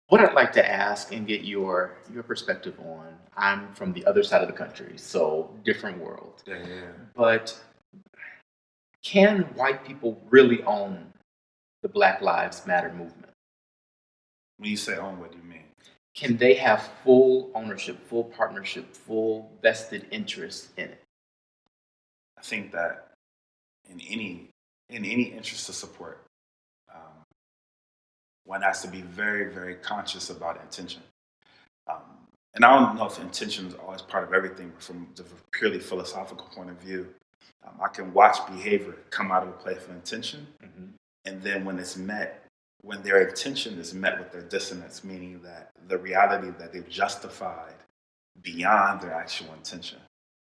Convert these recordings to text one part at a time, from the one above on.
What I'd like to ask and get your perspective on, I'm from the other side of the country, so different world. Yeah, yeah, yeah. But can white people really own the Black Lives Matter movement? When you say own, what do you mean? Can they have full ownership, full partnership, full vested interest in it? I think that in any interest to support, um, one has to be very, very conscious about intention. Um, and I don't know if intention is always part of everything, but from the purely philosophical point of view, I can watch behavior come out of a place of intention, Mhm. and then when their intention is met with their dissonance, meaning that the reality that they've justified beyond their actual intention,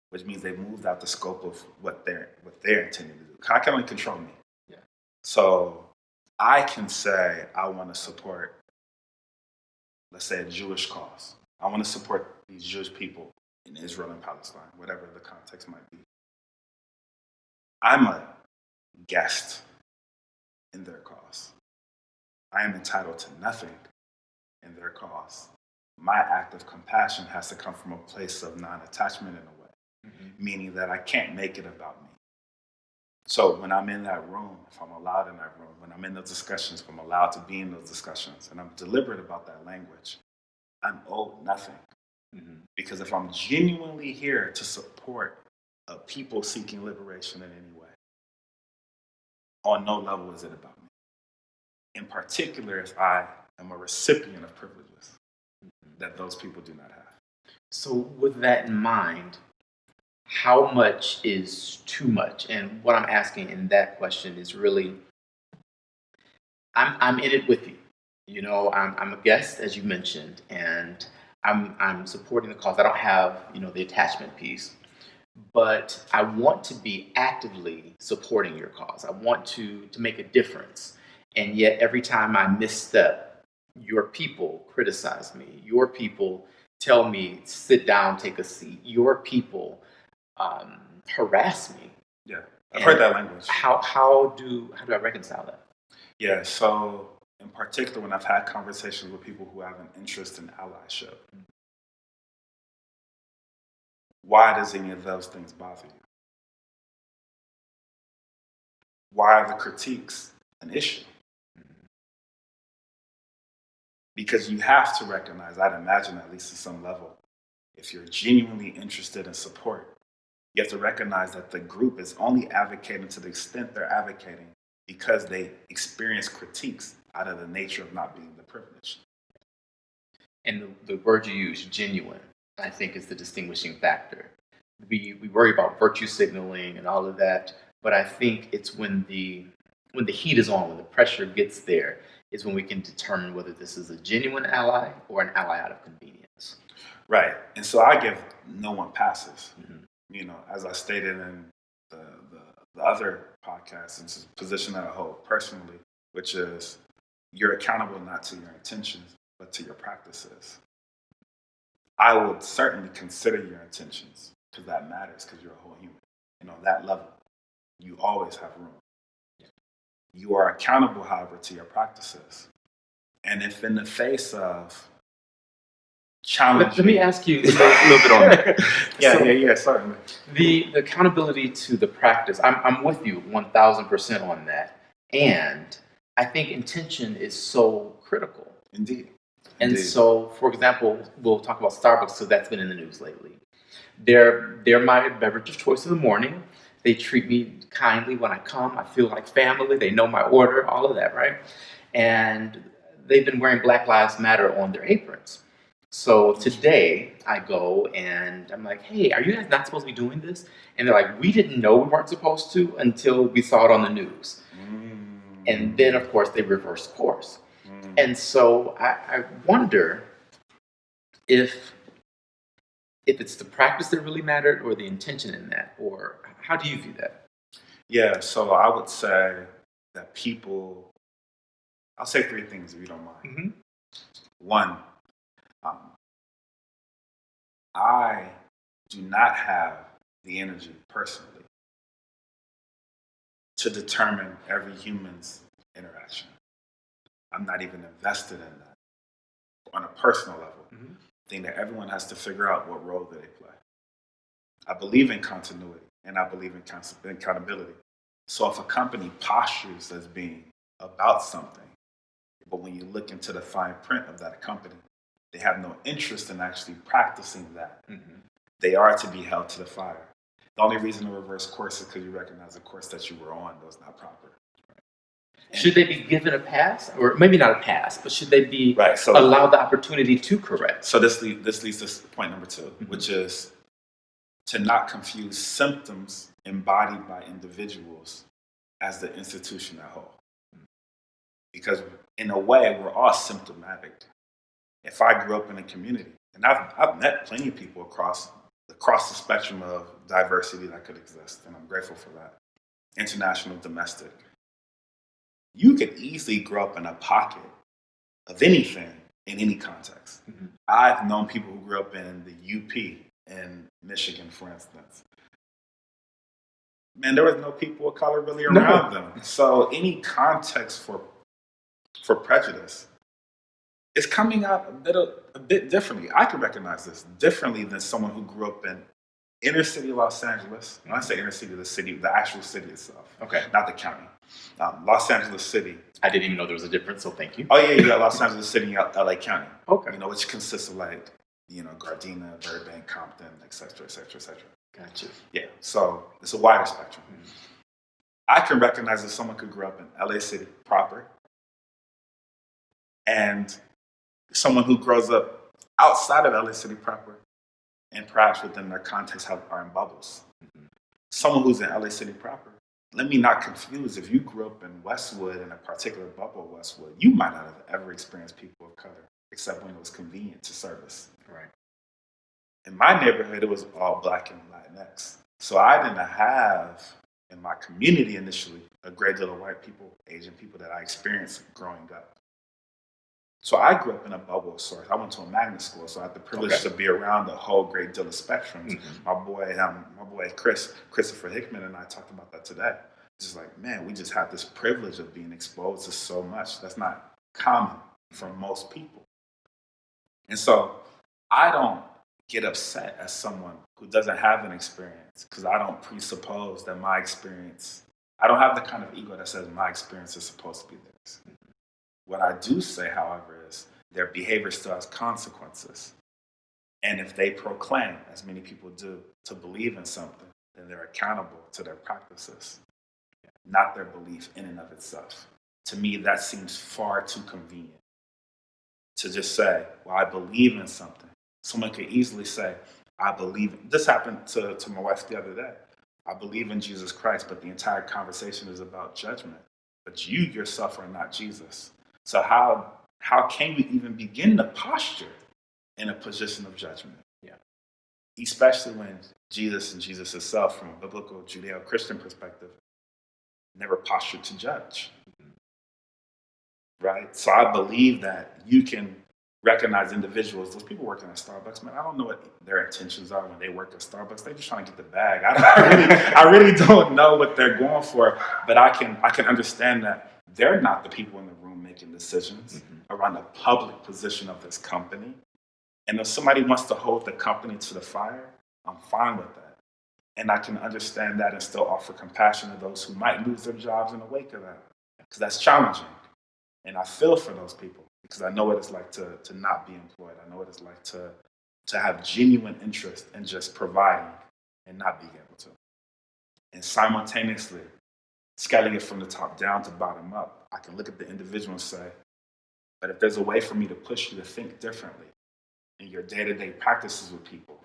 which means they've moved out the scope of what they're intending to do. I can only control me. Yeah. So I can say I want to support, let's say, a Jewish cause. I want to support these Jewish people in Israel and Palestine, whatever the context might be. I'm a guest in their cause. I am entitled to nothing in their cause. My act of compassion has to come from a place of non-attachment in a way, meaning that I can't make it about me. So when I'm in that room, if I'm allowed in that room, when I'm in those discussions, if I'm allowed to be in those discussions, and I'm deliberate about that language, I'm owed nothing. Because if I'm genuinely here to support a people seeking liberation in any way, on no level is it about me. In particular, if I am a recipient of privileges that those people do not have. So, with that in mind, how much is too much? And what I'm asking in that question is really, I'm in it with you. You know, I'm a guest, as you mentioned, and I'm supporting the cause. I don't have, the attachment piece, but I want to be actively supporting your cause. I want to make a difference. And yet every time I misstep, your people criticize me. Your people tell me, sit down, take a seat. Your people um, harass me. Yeah, I've heard that language. How do I reconcile that? Yeah, so in particular, when I've had conversations with people who have an interest in allyship, why does any of those things bother you? Why are the critiques an issue? Because you have to recognize, I'd imagine at least at some level, if you're genuinely interested in support, you have to recognize that the group is only advocating to the extent they're advocating because they experience critiques out of the nature of not being the privileged. And the word you use, genuine, I think is the distinguishing factor. We worry about virtue signaling and all of that, but I think it's when the heat is on, when the pressure gets there, is when we can determine whether this is a genuine ally or an ally out of convenience. Right. And so I give no one passes. Mhm. As I stated in the, the other podcast, it's a position that I hold personally, which is you're accountable not to your intentions, but to your practices. I would certainly consider your intentions because that matters because you're a whole human. And on that level, you always have room. You are accountable, however, to your practices. And if in the face of challenging... Let me ask you a little bit on that. Yeah, certainly. The accountability to the practice, I'm with you 1000% on that. And I think intention is so critical. Indeed. And so, for example, we'll talk about Starbucks because that's been in the news lately. They're my beverage of choice in the morning. They treat me kindly when I come. I feel like family. They know my order, all of that, right? And they've been wearing Black Lives Matter on their aprons. So today I go and I'm like, hey, are you guys not supposed to be doing this? And they're like, we didn't know we weren't supposed to until we saw it on the news. And then, of course, they reversed course. And so I wonder if it's the practice that really mattered or the intention in that, or how do you view that? Yeah, so I would say that I'll say three things if you don't mind. One, I do not have the energy personally to determine every human's interaction. I'm not even invested in that. on a personal level, Mhm. I think that everyone has to figure out what role that they play. I believe in continuity and I believe in accountability. So if a company postures as being about something, but when you look into the fine print of that company, they have no interest in actually practicing that. Mhm. They are to be held to the fire. The only reason to reverse course is because you recognize the course that you were on was not proper. Should they be given a pass, or maybe not a pass, but should they be Right. So allowed the opportunity to correct? So this leads to point number 2, Mhm. which is to not confuse symptoms embodied by individuals as the institution at whole. Because in a way, we're all symptomatic. If I grew up in a community, and I've met plenty of people across the spectrum of diversity that could exist, and I'm grateful for that. International, domestic. You could easily grow up in a pocket of anything in any context. Mhm. I've known people who grew up in the UP in Michigan, for instance. Man, there was no people of color really around them. So any context for prejudice is coming out a bit differently. I can recognize this differently than someone who grew up in inner city Los Angeles. When I say inner city, the actual city itself, Okay. not the county. Los Angeles City. I didn't even know there was a difference, so thank you. Oh yeah, you got Los Angeles City and LA County. Okay. Which consists of Gardena, Burbank, Compton, et cetera, et cetera, et cetera. Gotcha. Yeah, so it's a wider spectrum. Mhm. I can recognize that someone could grow up in LA City proper and someone who grows up outside of LA City proper and perhaps within their context are in bubbles. Mhm. Someone who's in LA City proper, let me not confuse, if you grew up in Westwood, in a particular bubble of Westwood, you might not have ever experienced people of color except when it was convenient to service. Right. In my neighborhood, it was all Black and Latinx. So I didn't have, in my community initially, a great deal of white people, Asian people that I experienced growing up. So I grew up in a bubble of sorts. I went to a magnet school, so I had the privilege to be around a whole great deal of spectrums. Mhm. My boy Christopher Hickman and I talked about that today. It's just like, man, we just have this privilege of being exposed to so much that's not common for most people. And so I don't get upset as someone who doesn't have an experience because I don't presuppose that my experience, I don't have the kind of ego that says my experience is supposed to be theirs. What I do say, however, is their behavior still has consequences. And if they proclaim, as many people do, to believe in something, then they're accountable to their practices, not their belief in and of itself. To me, that seems far too convenient. To just say, well, I believe in something. Someone could easily say, I believe. This happened to my wife the other day. I believe in Jesus Christ, but the entire conversation is about judgment. But you yourself are not Jesus. So how can you even begin to posture in a position of judgment? Yeah. Especially when Jesus and Jesus himself, from a biblical Judeo-Christian perspective, never postured to judge. Right? So I believe that you can recognize individuals. Those people working at Starbucks, man, I don't know what their intentions are when they work at Starbucks. They're just trying to get the bag. I really don't know what they're going for, but I can understand that they're not the people in the room making decisions around the public position of this company. And if somebody wants to hold the company to the fire, I'm fine with that. And I can understand that and still offer compassion to those who might lose their jobs in the wake of that, because that's challenging. And I feel for those people because I know what it's like to not be employed. I know what it's like to have genuine interest in just providing and not being able to. And simultaneously, scaling it from the top down to bottom up, I can look at the individual and say, but if there's a way for me to push you to think differently in your day-to-day practices with people,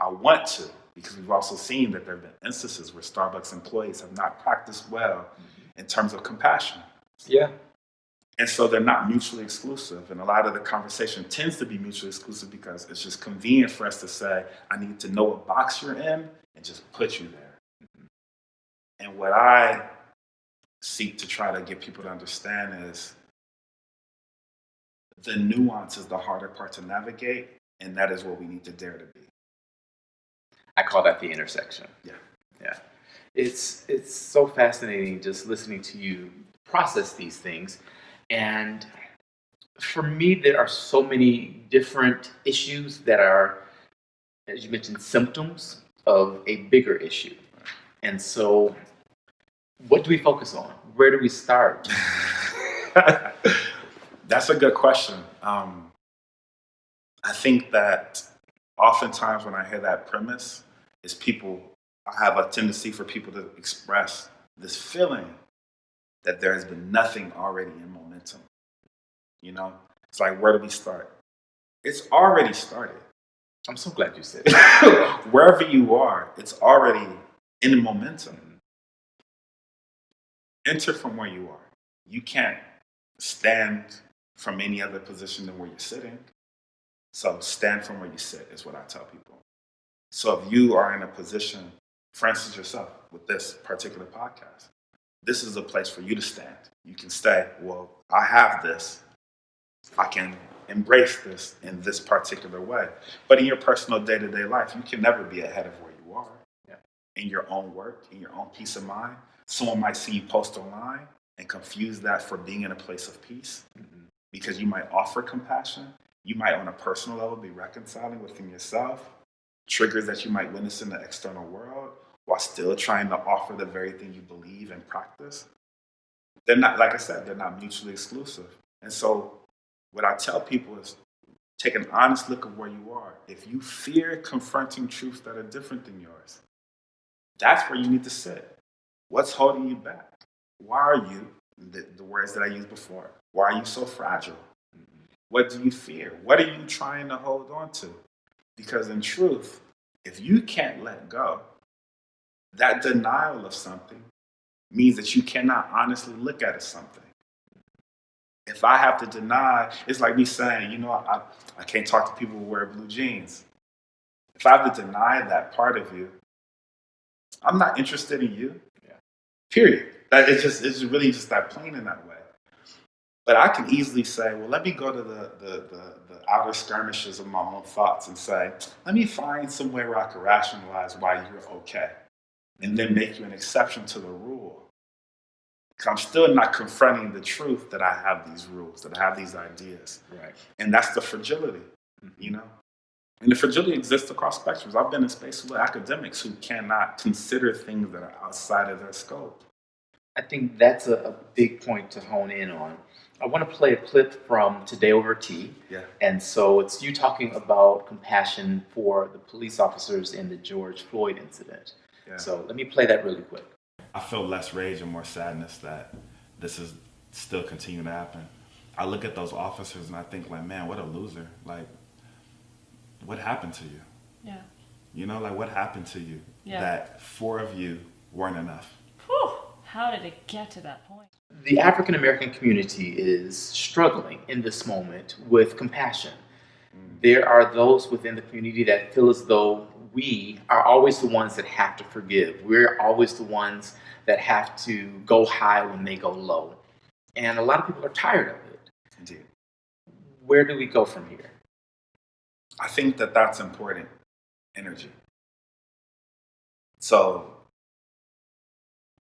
I want to, because we've also seen that there have been instances where Starbucks employees have not practiced well in terms of compassion. Yeah. And so they're not mutually exclusive. And a lot of the conversation tends to be mutually exclusive because it's just convenient for us to say, I need to know what box you're in and just put you there. And what I seek to try to get people to understand is the nuance is the harder part to navigate, and that is what we need to dare to be. I call that the intersection. Yeah. It's so fascinating just listening to you process these things. And For me, there are so many different issues that are, as you mentioned, symptoms of a bigger issue. And so, what do we focus on? Where do we start? That's a good question. I think that oftentimes when I hear that premise, is people, I have a tendency for people to express this feeling that there has been nothing already in momentum. You know, it's like, where do we start? It's already started. I'm so glad you said that. Wherever you are, it's already in momentum. Enter from where you are. You can't stand from any other position than where you're sitting. So stand from where you sit is what I tell people. So if you are in a position, for instance, yourself with this particular podcast, this is a place for you to stand. You can say, well, I have this. I can embrace this in this particular way. But in your personal day-to-day life, you can never be ahead of where you are. Yeah. In your own work, in your own peace of mind. Someone might see you post online and confuse that for being in a place of peace, because you might offer compassion. You might, on a personal level, be reconciling within yourself, triggers that you might witness in the external world, while still trying to offer the very thing you believe and practice. They're not, like I said, they're not mutually exclusive. And so what I tell people is take an honest look at where you are. If you fear confronting truths that are different than yours, that's where you need to sit. What's holding you back? Why are you, the words that I used before, why are you so fragile? What do you fear? What are you trying to hold on to? Because in truth, if you can't let go, that denial of something means that you cannot honestly look at it something. If I have to deny, it's like me saying, you know, I can't talk to people who wear blue jeans. If I have to deny that part of you, I'm not interested in you. Yeah. Period. It's really just that plain in that way. But I can easily say, well, let me go to the outer skirmishes of my own thoughts and say, let me find somewhere where I can rationalize why you're okay. And then make you an exception to the rule. Because I'm still not confronting the truth that I have these rules, that I have these ideas. Right. And that's the fragility, you know? And the fragility exists across spectrums. I've been in spaces with academics who cannot consider things that are outside of their scope. I think that's a big point to hone in on. I want to play a clip from Today Over Tea. Yeah. And so it's you talking about compassion for the police officers in the George Floyd incident. Yeah. So let me play that really quick. I feel less rage and more sadness that this is still continuing to happen. I look at those officers and I think, like, man, what a loser. Like, what happened to you? Yeah. You know, like, what happened to you Yeah. that 4 of you weren't enough? Whew. How did it get to that point? The African American community is struggling in this moment with compassion. There are those within the community that feel as though we are always the ones that have to forgive. We're always the ones that have to go high when they go low. And a lot of people are tired of it. Indeed. Where do we go from here? I think that that's important energy. So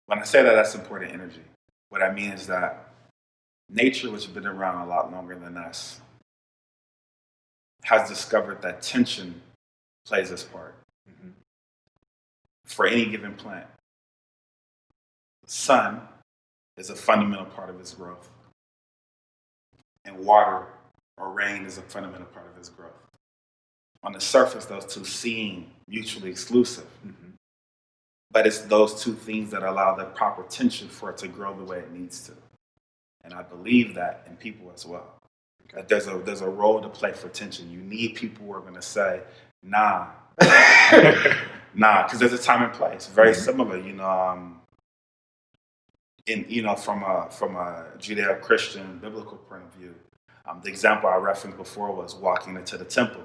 when I say that that's important energy, what I mean is that nature, which has been around a lot longer than us, has discovered that tension plays its part. For any given plant, sun is a fundamental part of its growth, and water or rain is a fundamental part of its growth. On the surface, those two seem mutually exclusive, but it's those two things that allow the proper tension for it to grow the way it needs to. And I believe that in people as well. That there's a role to play for tension. You need people who are going to say, nah, nah, because there's a time and place. Very similar, you know. From a Judeo-Christian biblical point of view, the example I referenced before was walking into the temple,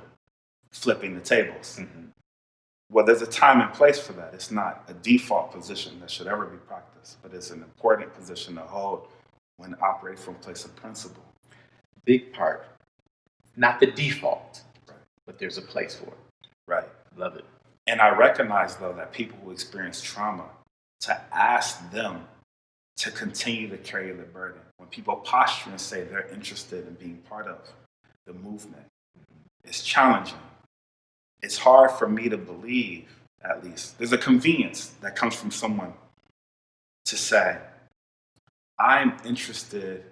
flipping the tables. Well, there's a time and place for that. It's not a default position that should ever be practiced, but it's an important position to hold when operating from a place of principle. Big part. Not the default, Right. but there's a place for it. Right. Love it. And I recognize, though, that people who experience trauma, to ask them to continue to carry the burden when people posture and say they're interested in being part of the movement. It's challenging. It's hard for me to believe, at least. There's a convenience that comes from someone to say, I'm interested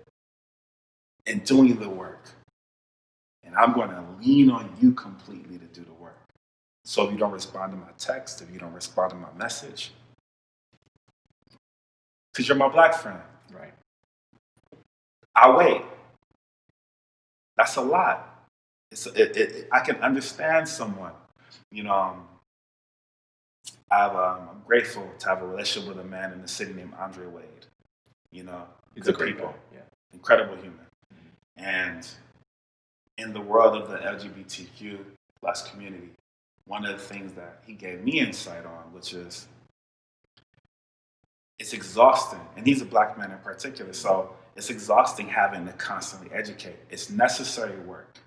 in doing the work, and I'm going to lean on you completely to do the work. So if you don't respond to my text, if you don't respond to my message, because you're my black friend. Right. I wait. That's a lot. I can understand someone. I'm grateful to have a relationship with a man in the city named Andreé-Wade. He's a great guy. Yeah. Incredible human. And in the world of the LGBTQ plus community, one of the things that he gave me insight on, which is it's exhausting, and he's a black man in particular, so it's exhausting having to constantly educate. It's necessary work,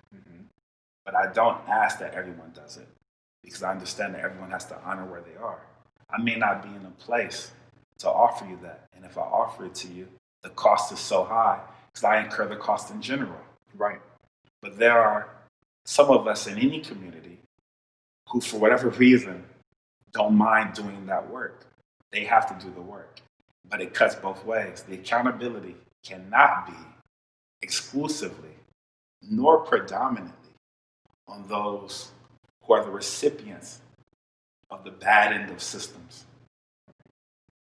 but I don't ask that everyone does it because I understand that everyone has to honor where they are. I may not be in a place to offer you that, and if I offer it to you, the cost is so high because I incur the cost in general. Right. But there are some of us in any community who, for whatever reason, don't mind doing that work. They have to do the work. But it cuts both ways. The accountability cannot be exclusively nor predominantly on those who are the recipients of the bad end of systems.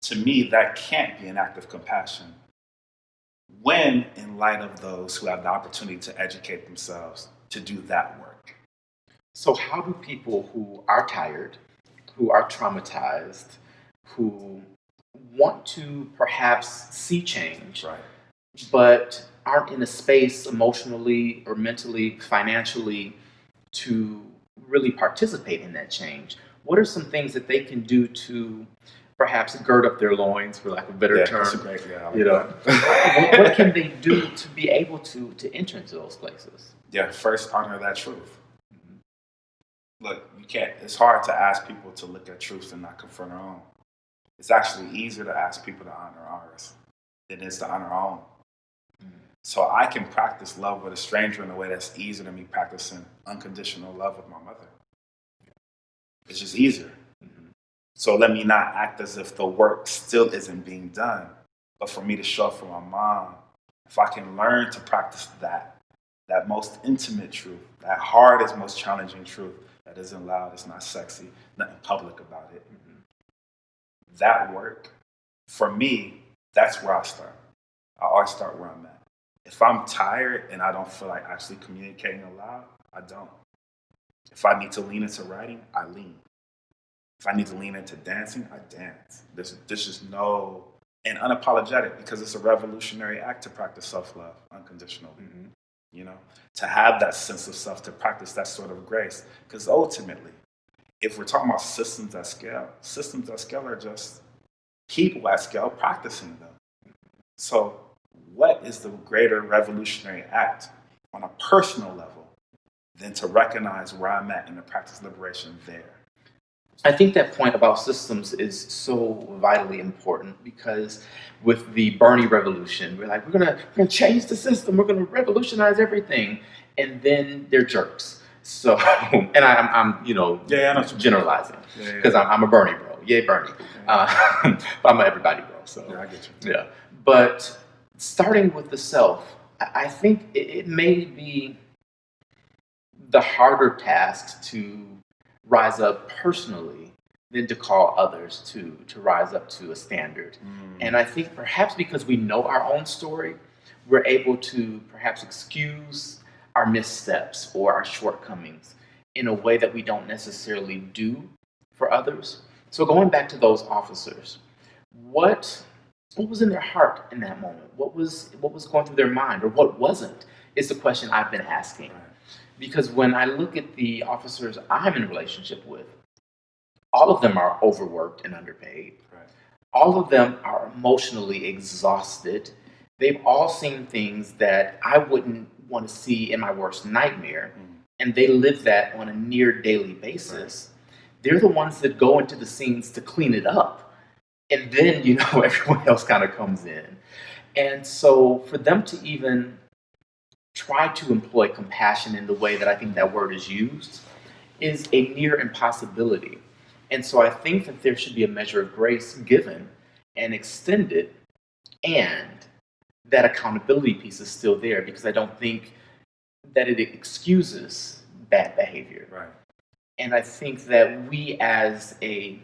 To me, that can't be an act of compassion when in light of those who have the opportunity to educate themselves to do that work. So how do people who are tired, who are traumatized, who want to perhaps see change, Right. but aren't in a space emotionally or mentally, financially to really participate in that change, what are some things that they can do to perhaps gird up their loins, for lack of a better term? That's a great, I like You know, what can they do to be able to enter into those places? Yeah, first honor that truth. Look, you can't. It's hard to ask people to look at truth and not confront our own. It's actually easier to ask people to honor ours than it is to honor our own. So I can practice love with a stranger in a way that's easier than me practicing unconditional love with my mother. It's just easier. So let me not act as if the work still isn't being done, but for me to show up for my mom, if I can learn to practice that most intimate truth, that hardest, most challenging truth that isn't loud, it's not sexy, nothing public about it. That work, for me, that's where I start. I always start where I'm at. If I'm tired and I don't feel like actually communicating aloud, I don't. If I need to lean into writing, I lean. If I need to lean into dancing, I dance. There's just no, and unapologetic, because it's a revolutionary act to practice self-love unconditionally. To have that sense of self, to practice that sort of grace. Because ultimately, if we're talking about systems at scale are just people at scale practicing them. So what is the greater revolutionary act on a personal level than to recognize where I'm at in the practice of liberation there? I think that point about systems is so vitally important because with the Bernie revolution, we're like, we're gonna change the system, we're gonna revolutionize everything, and then they're jerks. So, and I'm generalizing because I'm a Bernie bro. Yay, Bernie! But I'm a everybody bro. So I get you. Yeah, but starting with the self, I think it may be the harder task to rise up personally than to call others to rise up to a standard. And I think perhaps because we know our own story, we're able to perhaps excuse our missteps or our shortcomings in a way that we don't necessarily do for others. So going back to those officers, what was in their heart in that moment? What was going through their mind, or what wasn't, is the question I've been asking. Because when I look at the officers I'm in a relationship with, all of them are overworked and underpaid. Right. All of them are emotionally exhausted. They've all seen things that I wouldn't want to see in my worst nightmare. And they live that on a near daily basis. Right. They're the ones that go into the scenes to clean it up. And then, everyone else kind of comes in. And so for them to even try to employ compassion in the way that I think that word is used is a near impossibility. And so I think that there should be a measure of grace given and extended, and that accountability piece is still there, because I don't think that it excuses bad behavior. Right. And I think that we as a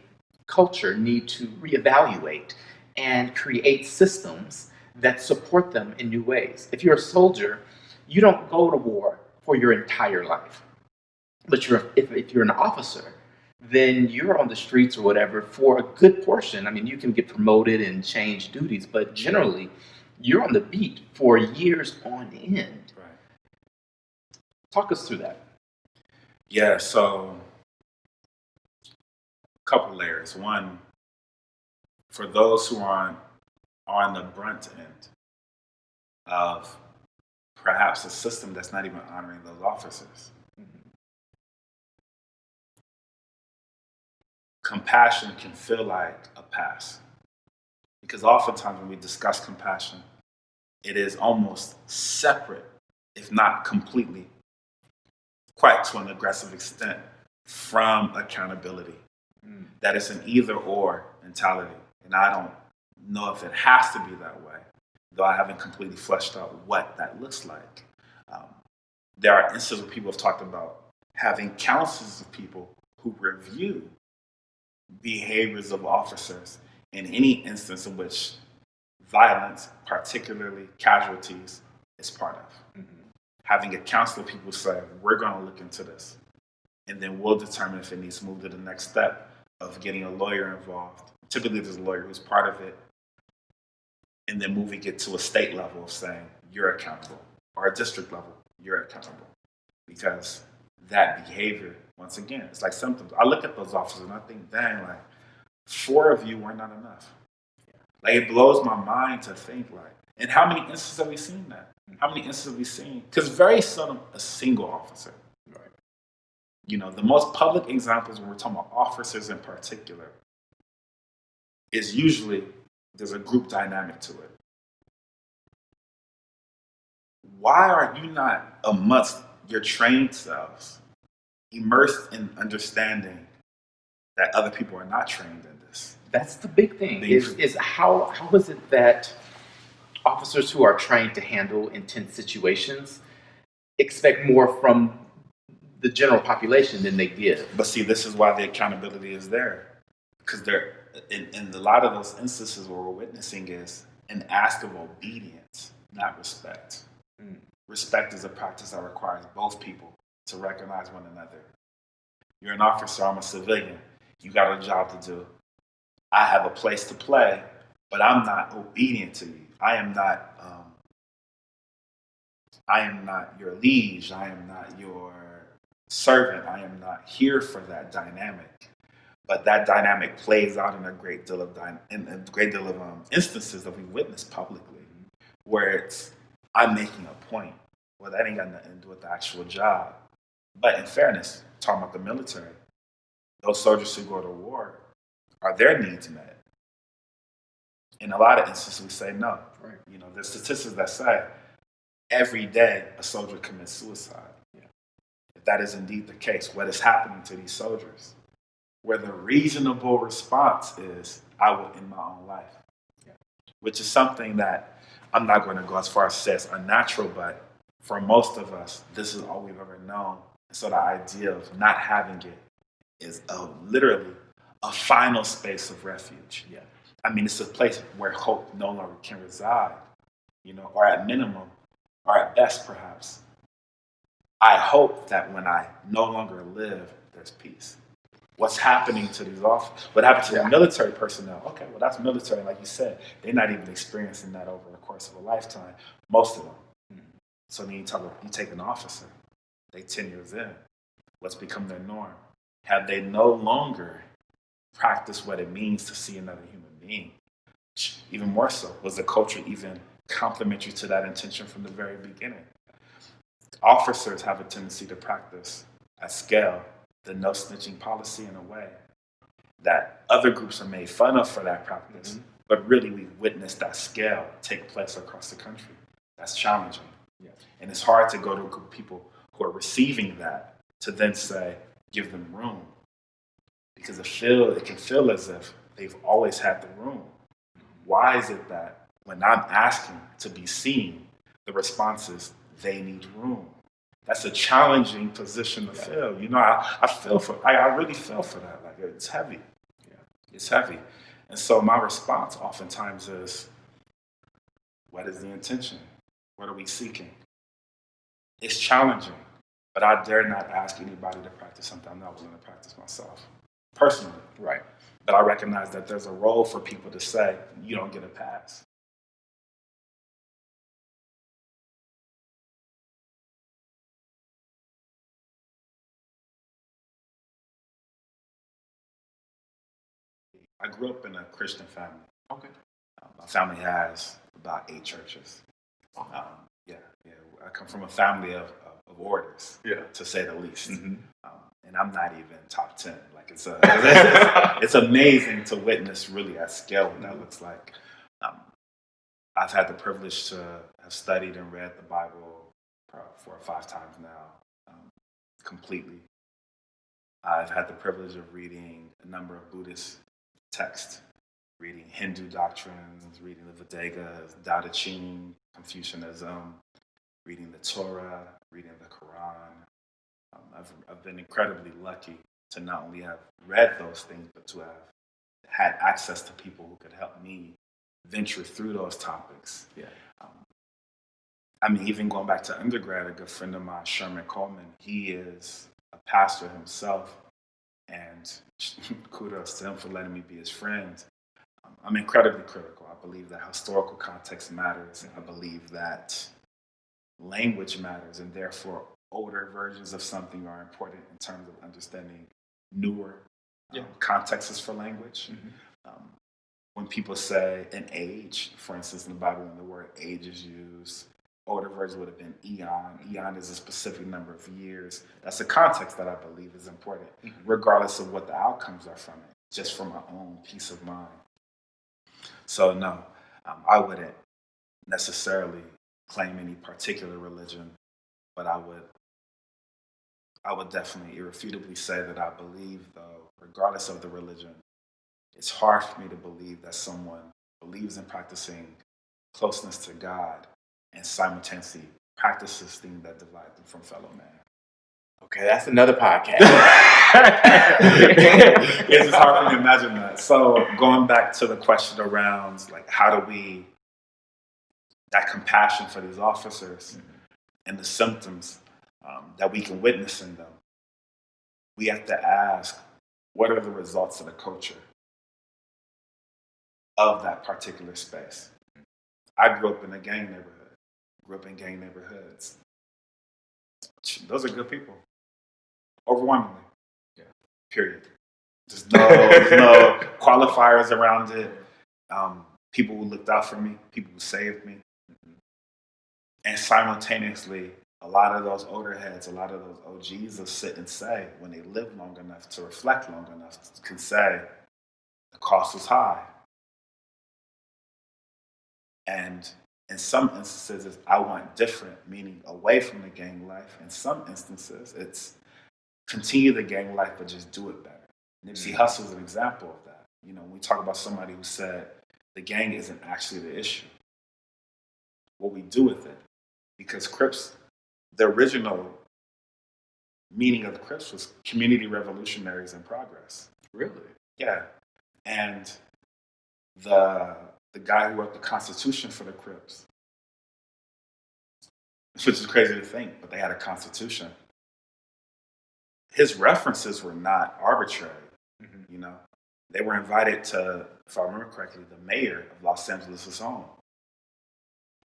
culture need to reevaluate and create systems that support them in new ways. If you're a soldier, you don't go to war for your entire life. But if you're an officer, then you're on the streets or whatever for a good portion. I mean, you can get promoted and change duties, but generally, you're on the beat for years on end. Right. Talk us through that. Yeah, so a couple layers. One, for those who are on the brunt end of perhaps a system that's not even honoring those officers. Compassion can feel like a pass, because oftentimes when we discuss compassion, it is almost separate, if not completely, quite to an aggressive extent, from accountability. That it's an either or mentality. And I don't know if it has to be that way, though I haven't completely fleshed out what that looks like. There are instances where people have talked about having councils of people who review behaviors of officers in any instance in which violence, particularly casualties, is part of. Having a council of people say, we're going to look into this, and then we'll determine if it needs to move to the next step of getting a lawyer involved. Typically, there's a lawyer who's part of it, and then moving it to a state level of saying, you're accountable, or a district level, you're accountable. Because that behavior, once again, it's like symptoms. I look at those officers and I think, dang, like, 4 of you were not enough. Like, it blows my mind to think, like, and how many instances have we seen that? How many instances have we seen? Because very seldom a single officer. Right. You know, the most public examples when we're talking about officers in particular is usually there's a group dynamic to it. Why are you not amongst your trained selves immersed in understanding that other people are not trained in this? That's the big thing, is how is it that officers who are trained to handle intense situations expect more from the general population than they give? But see, this is why the accountability is there. Because they're in a lot of those instances where we're witnessing is an ask of obedience, not respect. Respect is a practice that requires both people to recognize one another. You're an officer, I'm a civilian. You got a job to do. I have a place to play, but I'm not obedient to you. I am not your liege. I am not your servant. I am not here for that dynamic. But that dynamic plays out in a great deal of instances that we witness publicly, where it's I'm making a point. Well, that ain't got nothing to do with the actual job. But in fairness, talking about the military, those soldiers who go to war, are their needs met? In a lot of instances, we say no. Right. You know, there's statistics that say every day a soldier commits suicide. Yeah. If that is indeed the case, what is happening to these soldiers? Where the reasonable response is, I will end my own life. Yeah. Which is something that I'm not going to go as far as say it's unnatural, but for most of us, this is all we've ever known. So the idea of not having it is literally a final space of refuge. Yeah. I mean, it's a place where hope no longer can reside, you know, or at minimum, or at best, perhaps. I hope that when I no longer live, there's peace. What's happening to these what happened to the military personnel? Okay, well, that's military, like you said. They're not even experiencing that over the course of a lifetime, most of them. So then you take an officer, they 10 years in. What's become their norm? Have they no longer practiced what it means to see another human being? Even more so, was the culture even complementary to that intention from the very beginning? Officers have a tendency to practice at scale the no snitching policy in a way that other groups are made fun of for that practice, But really, we've witnessed that scale take place across the country. That's challenging. Yeah. And it's hard to go to a group of people who are receiving that to then say, give them room. Because it can feel as if they've always had the room. Why is it that when I'm asking to be seen, the response is they need room? That's a challenging position to fill. I really feel for that. Like, it's heavy. Yeah. It's heavy. And so my response oftentimes is, what is the intention? What are we seeking? It's challenging, but I dare not ask anybody to practice something I'm not willing to practice myself, personally. Right. But I recognize that there's a role for people to say, you don't get a pass. I grew up in a Christian family. Okay. My family has about 8 churches. Yeah. I come from a family of orders, to say the least. Mm-hmm. And I'm not even top 10. Like, it's amazing to witness really at scale what that looks like. I've had the privilege to have studied and read the Bible 4 or 5 times now, completely. I've had the privilege of reading a number of Buddhist texts, reading Hindu doctrines, reading the Vedas, Tao Te Ching, Confucianism, reading the Torah, reading the Quran. I've been incredibly lucky to not only have read those things, but to have had access to people who could help me venture through those topics. Yeah. Even going back to undergrad, a good friend of mine, Sherman Coleman, he is a pastor himself, and kudos to him for letting me be his friend. I'm incredibly critical. I believe that historical context matters. I believe that language matters, and therefore older versions of something are important in terms of understanding newer contexts for language. Mm-hmm. When people say an age, for instance, in the Bible, when the word age is used, older versions would have been eon. Eon is a specific number of years. That's a context that I believe is important, regardless of what the outcomes are from it, just for my own peace of mind. So no, I wouldn't necessarily claim any particular religion, but I would definitely irrefutably say that I believe, though, regardless of the religion, it's hard for me to believe that someone believes in practicing closeness to God and simultaneously practices things that divide them from fellow man. Okay, that's another podcast. It's just hard for me to imagine that. So going back to the question around, like, how do we, that compassion for these officers and the symptoms that we can witness in them, we have to ask, what are the results of the culture of that particular space? I grew up in a gang neighborhood, grew up in gang neighborhoods. Those are good people, overwhelmingly. Yeah. Period. There's no qualifiers around it. People who looked out for me, people who saved me. And simultaneously, a lot of those older heads, a lot of those OGs will sit and say, when they live long enough to reflect long enough, can say, the cost was high. And in some instances, it's, I want different, meaning away from the gang life. In some instances, it's continue the gang life, but just do it better. Nipsey Hussle is an example of that. You know, when we talk about somebody who said the gang isn't actually the issue, what we do with it. Because Crips, the original meaning of the Crips was community revolutionaries in progress. Really? Yeah. And the guy who wrote the Constitution for the Crips, which is crazy to think, but they had a Constitution. His references were not arbitrary. You know, they were invited to, if I remember correctly, the mayor of Los Angeles' home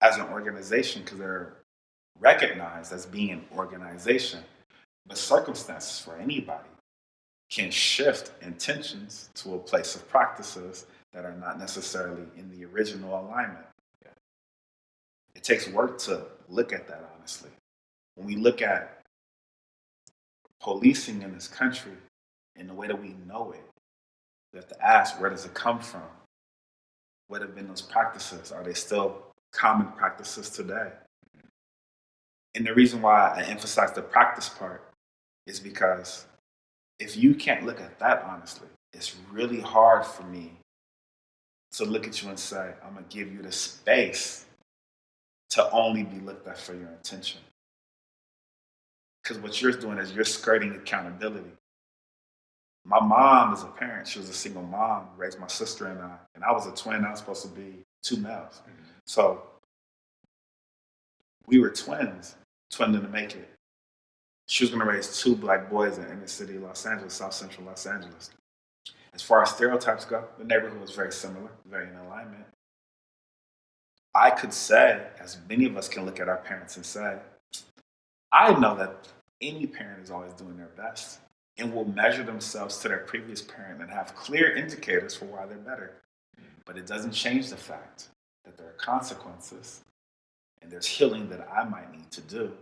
as an organization because they're recognized as being an organization. But circumstances for anybody can shift intentions to a place of practices that are not necessarily in the original alignment. Yeah. It takes work to look at that, honestly. When we look at policing in this country in the way that we know it, we have to ask, where does it come from? What have been those practices? Are they still common practices today? And the reason why I emphasize the practice part is because if you can't look at that honestly, it's really hard for me to look at you and say, I'm going to give you the space to only be looked at for your intention. Because what you're doing is you're skirting accountability. My mom is a parent. She was a single mom, raised my sister and I was a twin. I was supposed to be two males. Mm-hmm. So we were twins to make it. She was going to raise two black boys in the city of Los Angeles, South Central Los Angeles. As far as stereotypes go, the neighborhood was very similar, very in alignment. I could say, as many of us can look at our parents and say, I know that any parent is always doing their best and will measure themselves to their previous parent and have clear indicators for why they're better. But it doesn't change the fact that there are consequences and there's healing that I might need to do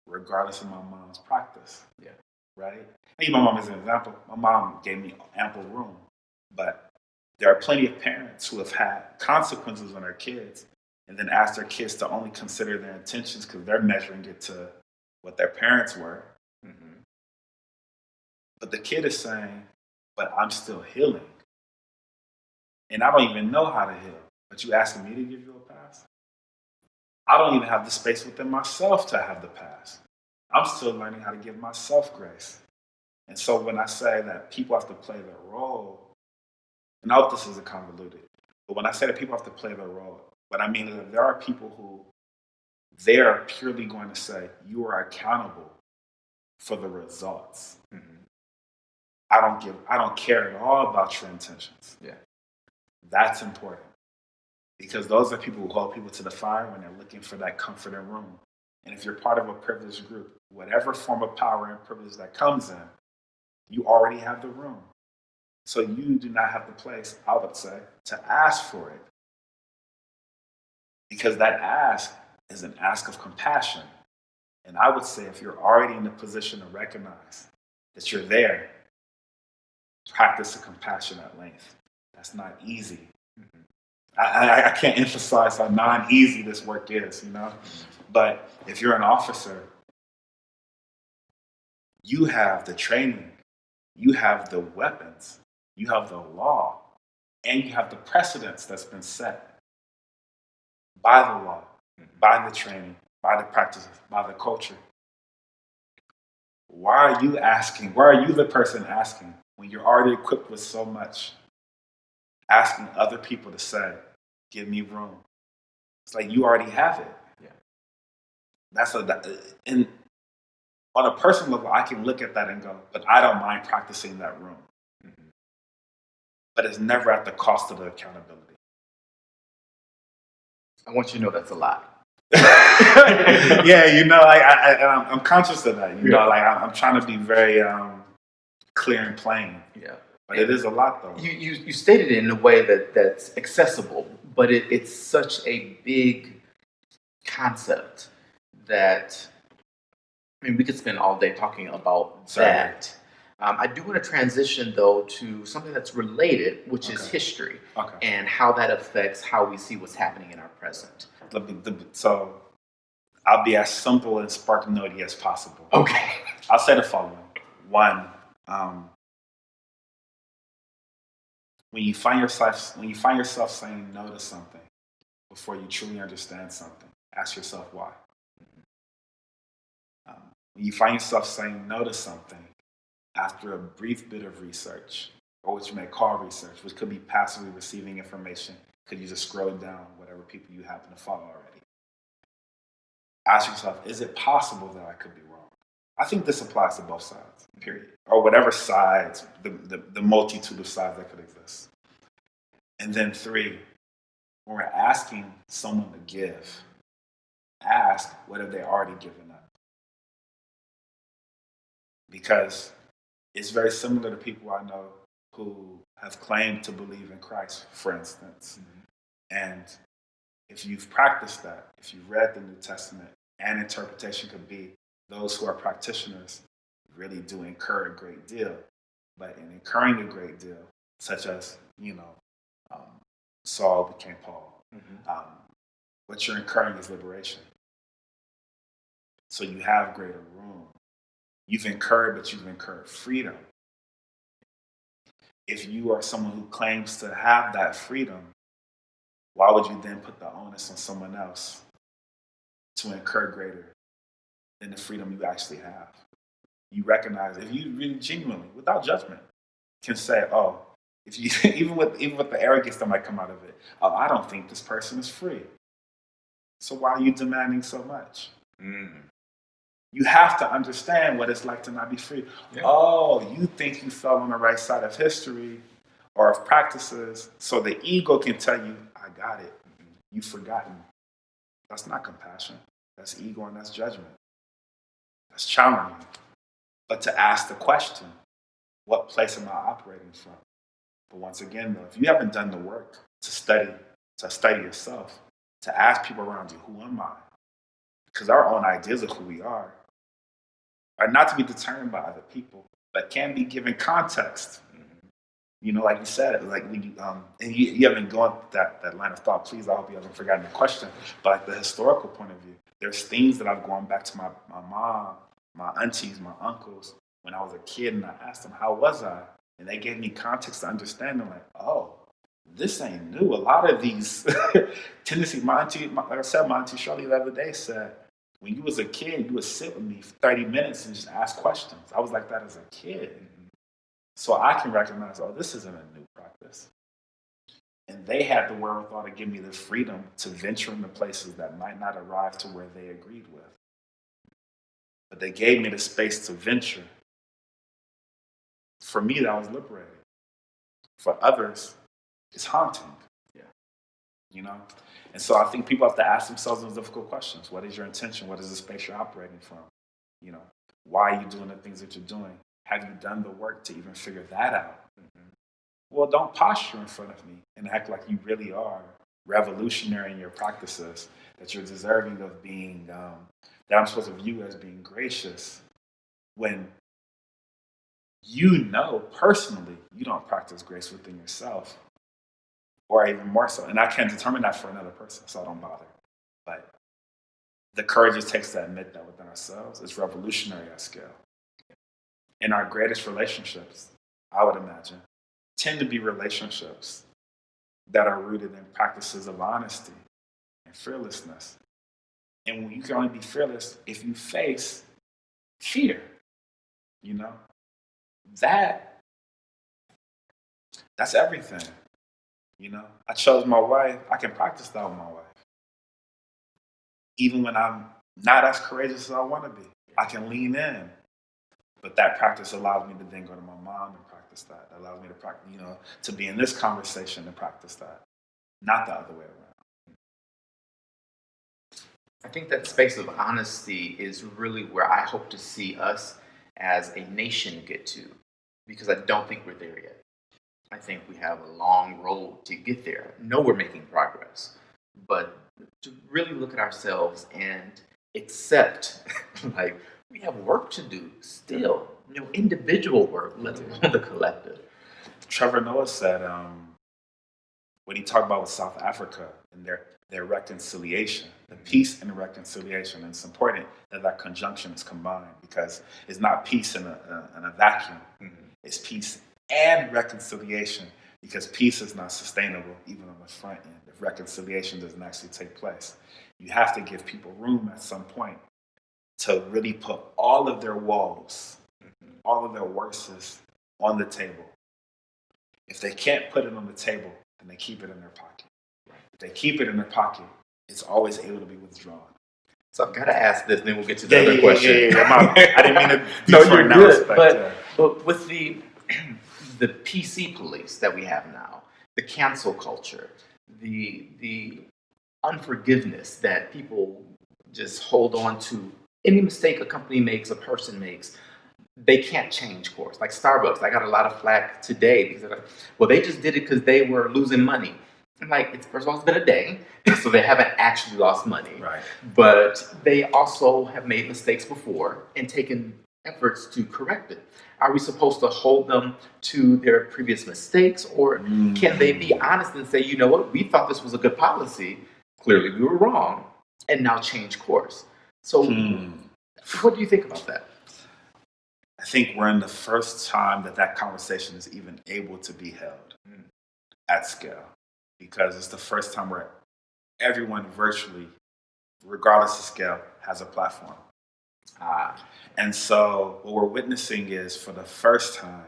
regardless of my mom's practice. Yeah. Right? I use my mom as an example. My mom gave me ample room, but there are plenty of parents who have had consequences on their kids and then ask their kids to only consider their intentions because they're measuring it to what their parents were. Mm-hmm. But the kid is saying, but I'm still healing. And I don't even know how to heal, but you asking me to give you a pass? I don't even have the space within myself to have the pass. I'm still learning how to give myself grace. And so when I say that people have to play their role, and I hope this isn't convoluted, but when I say that people have to play their role, what I mean is that there are people who they are purely going to say, you are accountable for the results. Mm-hmm. I don't care at all about your intentions. Yeah. That's important. Because those are people who hold people to the fire when they're looking for that comfort and room. And if you're part of a privileged group, whatever form of power and privilege that comes in, you already have the room. So you do not have the place, I would say, to ask for it. Because that ask is an ask of compassion. And I would say if you're already in the position to recognize that you're there, practice the compassion at length. That's not easy. Mm-hmm. I can't emphasize how non-easy this work is, But if you're an officer, you have the training, you have the weapons, you have the law, and you have the precedents that's been set by the law, by the training, by the practices, by the culture. Why are you the person asking when you're already equipped with so much? Asking other people to say, give me room. It's like you already have it. Yeah. And on a personal level, I can look at that and go, but I don't mind practicing that room. Mm-hmm. But it's never at the cost of the accountability. I want you to know that's a lie. Yeah, I'm conscious of that. I'm trying to be very clear and plain. Yeah. But it is a lot, though. You stated it in a way that's accessible, but it's such a big concept that, we could spend all day talking about that. I do want to transition, though, to something that's related, which is history, and how that affects how we see what's happening in our present. So I'll be as simple and spark-noty as possible. Okay. I'll say the following. One, when you find yourself saying no to something before you truly understand something, ask yourself why. When you find yourself saying no to something after a brief bit of research, or what you may call research, which could be passively receiving information, could you just scroll down whatever people you happen to follow already? Ask yourself, is it possible that I could be wrong? I think this applies to both sides, period. Or whatever sides, the multitude of sides that could exist. And then 3, when we're asking someone to give, ask what have they already given up? Because it's very similar to people I know who have claimed to believe in Christ, for instance. Mm-hmm. And if you've practiced that, if you've read the New Testament, and interpretation could be those who are practitioners really do incur a great deal. But in incurring a great deal, such as, Saul became Paul. Mm-hmm. What you're incurring is liberation. So you have greater room. You've incurred, but you've incurred freedom. If you are someone who claims to have that freedom, why would you then put the onus on someone else to incur greater than the freedom you actually have? You recognize, if you really genuinely, without judgment, can say, oh, if you even with the arrogance that might come out of it, oh, I don't think this person is free. So why are you demanding so much? You have to understand what it's like to not be free. Yeah. Oh, you think you fell on the right side of history or of practices, so the ego can tell you, I got it. You've forgotten. That's not compassion. That's ego and that's judgment. That's challenging. But to ask the question, what place am I operating from? But once again, though, if you haven't done the work to study yourself, to ask people around you, who am I? Because our own ideas of who we are not to be determined by other people, but can be given context. You know, like you said, like when you and you haven't gone that line of thought. Please, I hope you haven't forgotten the question. But like the historical point of view, there's things that I've gone back to my mom, my aunties, my uncles when I was a kid, and I asked them, how was I? And they gave me context to understand. I'm like, oh, this ain't new. A lot of these tendencies, like I said, my auntie Shirley the other day said, when you was a kid, you would sit with me for 30 minutes and just ask questions. I was like that as a kid. So I can recognize, oh, this isn't a new practice. And they had the wherewithal to give me the freedom to venture into places that might not arrive to where they agreed with. But they gave me the space to venture. For me, that was liberating. For others, it's haunting. Yeah. You know? And so I think people have to ask themselves those difficult questions. What is your intention? What is the space you're operating from? You know, why are you doing the things that you're doing? Have you done the work to even figure that out? Well, don't posture in front of me and act like you really are revolutionary in your practices, that you're deserving of being, that I'm supposed to view as being gracious, when you know personally you don't practice grace within yourself, or even more so. And I can't determine that for another person, so I don't bother. But the courage it takes to admit that within ourselves is revolutionary at scale. And our greatest relationships, I would imagine, tend to be relationships that are rooted in practices of honesty and fearlessness. And you can only be fearless if you face fear, you know? That's everything, you know? I chose my wife. I can practice that with my wife. Even when I'm not as courageous as I want to be, I can lean in. But that practice allows me to then go to my mom and practice that. That allows me to practice, you know, to be in this conversation and practice that, not the other way around. I think that space of honesty is really where I hope to see us as a nation get to, because I don't think we're there yet. I think we have a long road to get there. I know we're making progress, but to really look at ourselves and accept, like, we have work to do still, you know, individual work, let alone the collective. Trevor Noah said, when he talked about with South Africa and their reconciliation, the peace and the reconciliation, and it's important that conjunction is combined, because it's not peace in a vacuum. It's peace and reconciliation, because peace is not sustainable even on the front end if reconciliation doesn't actually take place. You have to give people room at some point to really put all of their woes, all of their worsts on the table. If they can't put it on the table, then they keep it in their pocket. If they keep it in their pocket, it's always able to be withdrawn. So I've got to ask this, and then we'll get to the other question. I didn't mean to. No, you're good. But with the PC police that we have now, the cancel culture, the unforgiveness that people just hold on to, any mistake a company makes, a person makes, they can't change course. Like Starbucks, I got a lot of flack today because they're like, well, they just did it because they were losing money. I'm like, first of all, it's been a day, so they haven't actually lost money. Right. But they also have made mistakes before and taken efforts to correct it? Are we supposed to hold them to their previous mistakes, or can they be honest and say, you know what, we thought this was a good policy, clearly we were wrong, and now change course? So what do you think about that? I think we're in the first time that conversation is even able to be held at scale, because it's the first time where everyone virtually, regardless of scale, has a platform. And so what we're witnessing is, for the first time,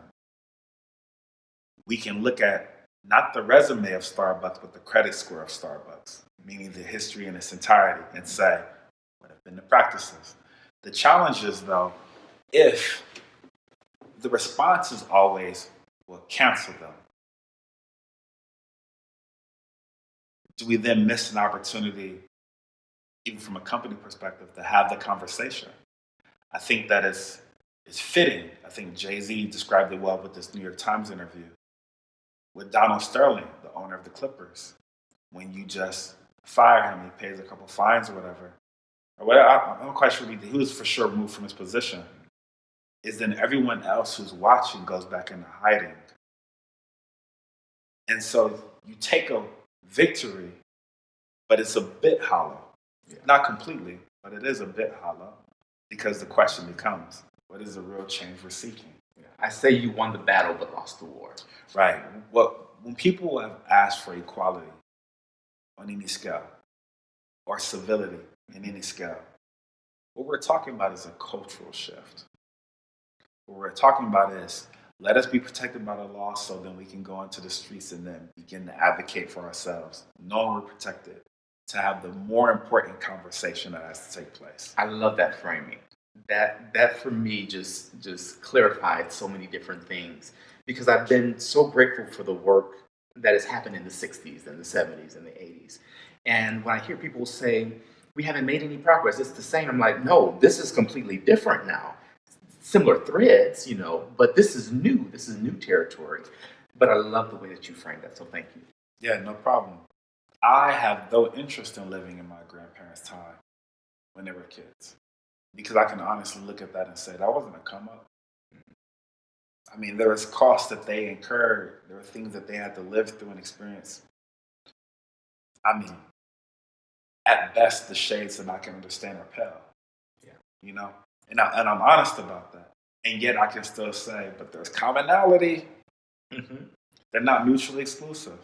we can look at not the resume of Starbucks, but the credit score of Starbucks, meaning the history in its entirety, and say, what have been the practices? The challenge is, though, if the response is always, well, cancel them, do we then miss an opportunity, even from a company perspective, to have the conversation? I think that it's fitting. I think Jay-Z described it well with this New York Times interview with Donald Sterling, the owner of the Clippers. When you just fire him, he pays a couple fines or whatever. I'm not quite sure he was for sure removed from his position. Is then everyone else who's watching goes back into hiding. And so you take a victory, but it's a bit hollow. Not completely, but it is a bit hollow, because the question becomes, what is the real change we're seeking? I say you won the battle but lost the war. Right. When people have asked for equality on any scale, or civility in any scale, what we're talking about is a cultural shift. What we're talking about is, let us be protected by the law so then we can go into the streets and then begin to advocate for ourselves, knowing we're protected, to have the more important conversation that has to take place. I love that framing. That for me just clarified so many different things, because I've been so grateful for the work that has happened in the 60s and the 70s and the 80s. And when I hear people say, we haven't made any progress, it's the same, I'm like, no, this is completely different now. Similar threads, but this is new. This is new territory. But I love the way that you framed that, so thank you. Yeah, no problem. I have no interest in living in my grandparents' time when they were kids, because I can honestly look at that and say, that wasn't a come up. I mean, there was costs that they incurred. There were things that they had to live through and experience. I mean, at best, the shades that I can understand are pale. Yeah. And I'm honest about that. And yet I can still say, but there's commonality. They're not mutually exclusive.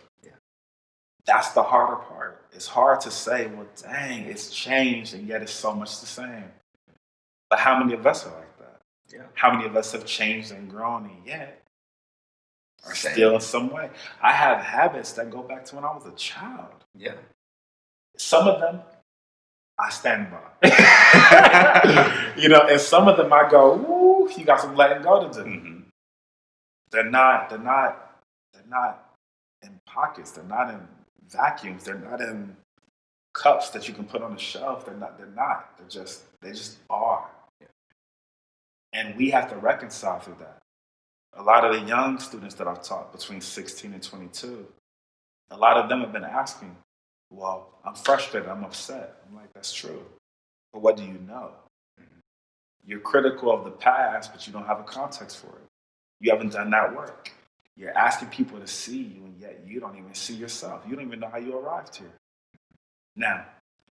That's the harder part. It's hard to say, well, dang, it's changed, and yet it's so much the same. But how many of us are like that? Yeah. How many of us have changed and grown, and yet are still in some way? I have habits that go back to when I was a child. Yeah. Some of them I stand by. And some of them I go, ooh, you got some letting go to do. They're not in pockets. They're not in vacuums. They're not in cups that you can put on the shelf. They're not. They just are. And we have to reconcile through that. A lot of the young students that I've taught between 16 and 22, a lot of them have been asking, well, I'm frustrated, I'm upset. I'm like, that's true. But what do you know? You're critical of the past, but you don't have a context for it. You haven't done that work. You're asking people to see you, and yet you don't even see yourself. You don't even know how you arrived here. Now,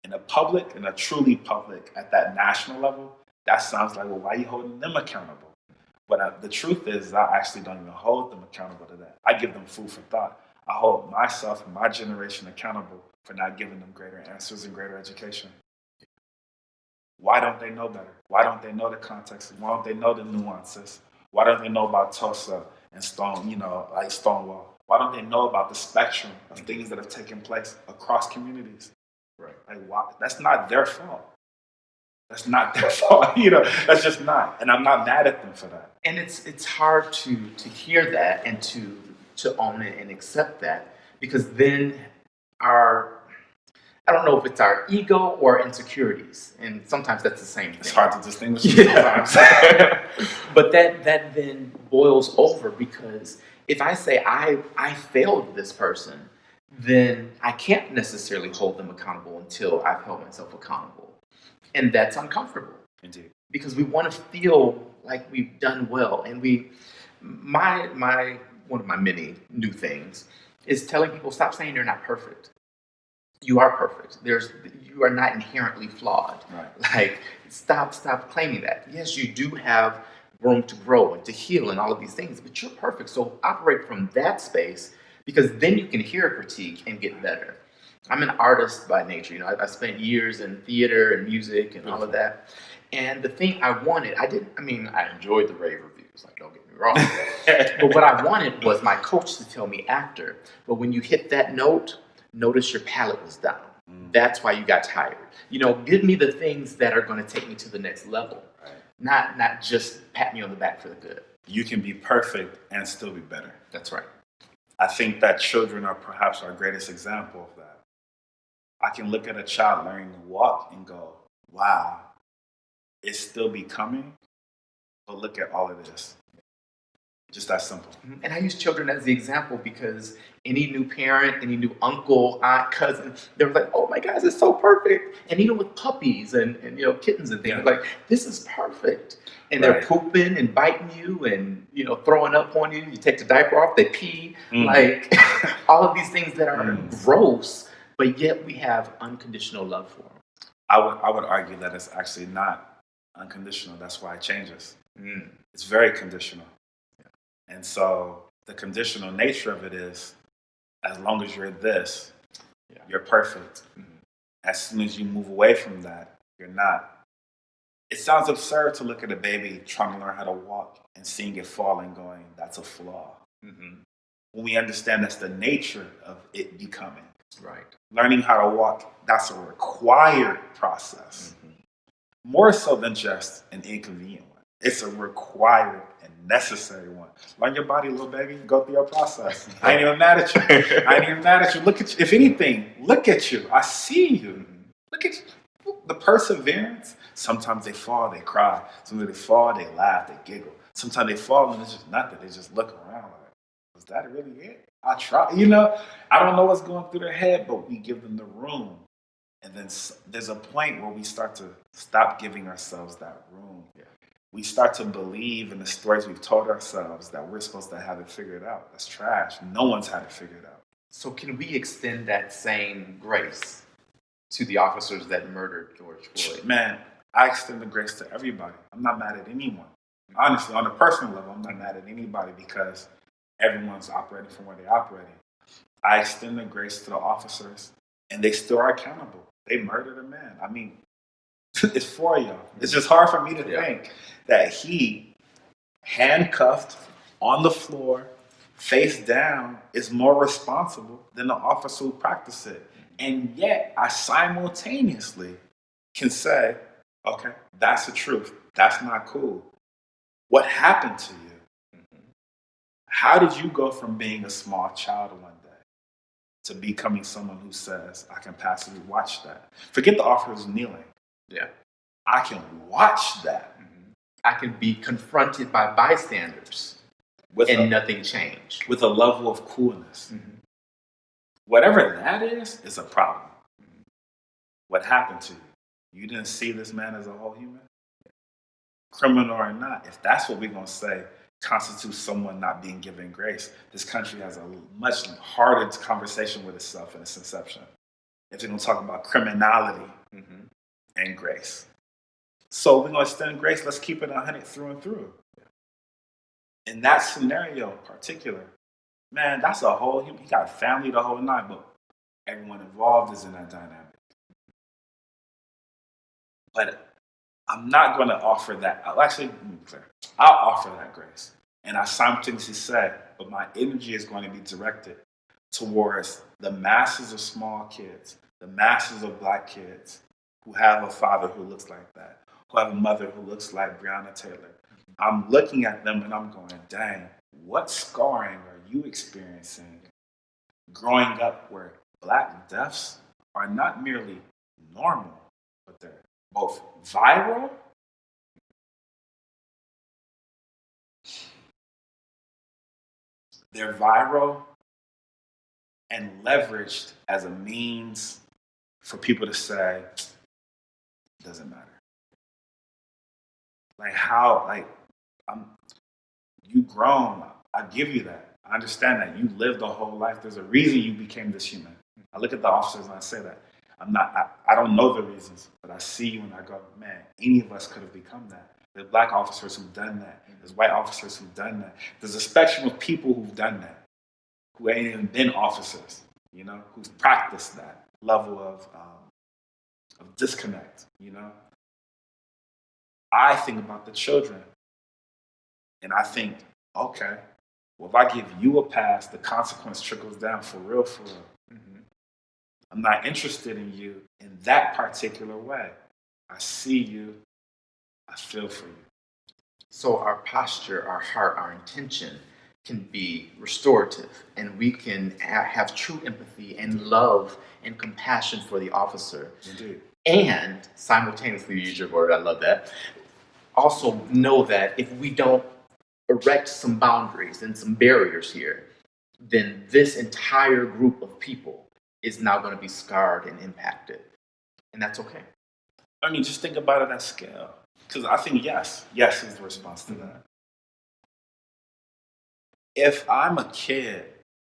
in a truly public, at that national level, that sounds like, well, why are you holding them accountable? But the truth is, I actually don't even hold them accountable to that. I give them food for thought. I hold myself and my generation accountable for not giving them greater answers and greater education. Why don't they know better? Why don't they know the context? Why don't they know the nuances? Why don't they know about Tulsa and Stonewall? Why don't they know about the spectrum of things that have taken place across communities? Right. Like, why? That's not their fault. That's not their fault. That's just not. And I'm not mad at them for that. And it's hard to hear that and to own it and accept that, because then I don't know if it's our ego or insecurities, and sometimes that's the same thing. It's hard to distinguish sometimes. But that then boils over, because if I say I failed this person, then I can't necessarily hold them accountable until I've held myself accountable. And that's uncomfortable. Indeed. because we want to feel like we've done well. And my one of my many new things is telling people, stop saying you're not perfect. You are perfect. You are not inherently flawed. Right. Like, stop claiming that. Yes, you do have room to grow and to heal and all of these things, but you're perfect. So operate from that space, because then you can hear critique and get better. I'm an artist by nature. I spent years in theater and music and all of that. And the thing I wanted, I enjoyed the rave reviews, like, don't get me wrong. But what I wanted was my coach to tell me after, but when you hit that note, notice your palate was down. That's why you got tired. Give me the things that are going to take me to the next level, not just pat me on the back for the good. You can be perfect and still be better. That's right. I think that children are perhaps our greatest example of that. I can look at a child learning to walk and go, wow, it's still becoming, but look at all of this. Just that simple. And I use children as the example because any new parent, any new uncle, aunt, cousin, they're like, oh my gosh, it's so perfect. And even with puppies and kittens and things, like, this is perfect. And they're pooping and biting you and, throwing up on you. You take the diaper off, they pee. Like, all of these things that are gross, but yet we have unconditional love for them. I would argue that it's actually not unconditional. That's why it changes. It's very conditional. And so the conditional nature of it is, as long as you're this, you're perfect. As soon as you move away from that, you're not. It sounds absurd to look at a baby trying to learn how to walk and seeing it fall and going, that's a flaw. When we understand that's the nature of it becoming. Right. Learning how to walk, that's a required process. More so than just an inconvenient one. It's a required and necessary one. Learn your body, little baby. Go through your process. I ain't even mad at you. Look at you. If anything, look at you. I see you. Look at you. The perseverance. Sometimes they fall, they cry. Sometimes they fall, they laugh, they giggle. Sometimes they fall and it's just nothing. They just look around like, was that really it? I try. I don't know what's going through their head, but we give them the room. And then there's a point where we start to stop giving ourselves that room. We start to believe in the stories we've told ourselves that we're supposed to have it figured out. That's trash. No one's had it figured out. So can we extend that same grace to the officers that murdered George Floyd? Man, I extend the grace to everybody. I'm not mad at anyone. Honestly, on a personal level, I'm not mad at anybody because everyone's operating from where they're operating. I extend the grace to the officers, and they still are accountable. They murdered a man. I mean, it's for y'all. It's just hard for me to think that he, handcuffed on the floor, face down, is more responsible than the officer who practiced it. And yet, I simultaneously can say, okay, that's the truth. That's not cool. What happened to you? How did you go from being a small child one day to becoming someone who says, I can passively watch that? Forget the officers kneeling. Yeah. I can watch that. I can be confronted by bystanders nothing changed. With a level of coolness. Whatever that is a problem. What happened to you? You didn't see this man as a whole human? Criminal or not, if that's what we're going to say constitutes someone not being given grace, this country has a much harder conversation with itself in its inception. If they're going to talk about criminality and grace. So we're going to extend grace. Let's keep it 100 through and through. In that scenario in particular, man, that's a whole, he got a family the whole nine, but everyone involved is in that dynamic. But I'm not going to offer that. I'll offer that grace. And I simultaneously say, but my energy is going to be directed towards the masses of small kids, the masses of Black kids who have a father who looks like that, who have a mother who looks like Breonna Taylor. I'm looking at them and I'm going, dang, what scarring are you experiencing growing up where Black deaths are not merely normal, but they're both viral and leveraged as a means for people to say, it doesn't matter. Like how, like, you grown. I give you that. I understand that. You lived a whole life. There's a reason you became this human. I look at the officers and I say that. I don't know the reasons, but I see you and I go, man, any of us could have become that. There's black officers who've done that. There's white officers who've done that. There's a spectrum of people who've done that, who ain't even been officers, you know, who've practiced that level of disconnect, you know. I think about the children and I think, okay, well, if I give you a pass, the consequence trickles down for real, for real. Mm-hmm. I'm not interested in you in that particular way. I see you. I feel for you. So our posture, our heart, our intention can be restorative, and we can have true empathy and love and compassion for the officer. Indeed. And simultaneously, use your word, I love that, also know that if we don't erect some boundaries and some barriers here, then this entire group of people is now going to be scarred and impacted. And that's okay. I mean, just think about it at scale. Because I think yes is the response to that. If I'm a kid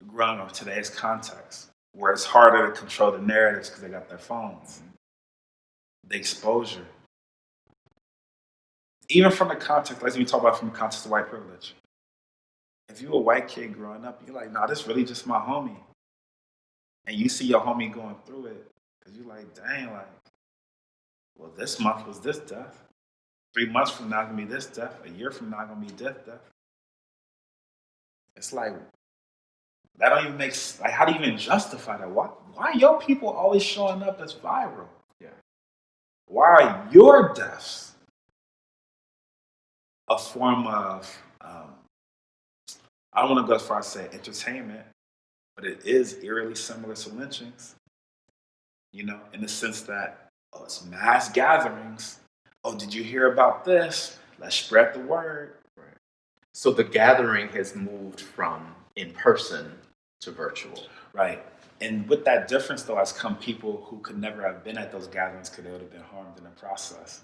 growing up in today's context, where it's harder to control the narratives because they got their phones, the exposure, even from the context, like we talk about from the context of white privilege. If you're a white kid growing up, you're like, nah, this really just my homie. And you see your homie going through it, because you're like, dang, like, well, this month was this death. 3 months from now, going to be this death. A year from now, going to be death. It's like, that don't even make sense. Like, how do you even justify that? Why are your people always showing up as viral? Yeah. Why are your deaths a form of, I don't want to go as far as say entertainment, but it is eerily similar to lynchings, you know, in the sense that, oh, it's mass gatherings. Oh, did you hear about this? Let's spread the word. Right. So the gathering has moved from in person to virtual. Right. And with that difference, though, has come people who could never have been at those gatherings because they would have been harmed in the process,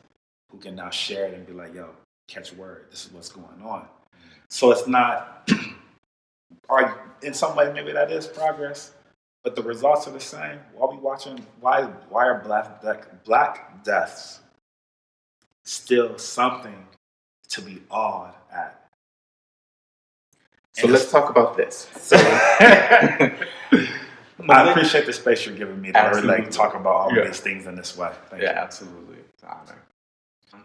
who can now share it and be like, yo, catch word. This is what's going on. So it's not, or in some way, maybe that is progress, but the results are the same. Why are black deaths still something to be awed at? So let's talk about this. So, I appreciate the space you're giving me to really talk about all of these things in this way. Thank you. Absolutely. It's an honor.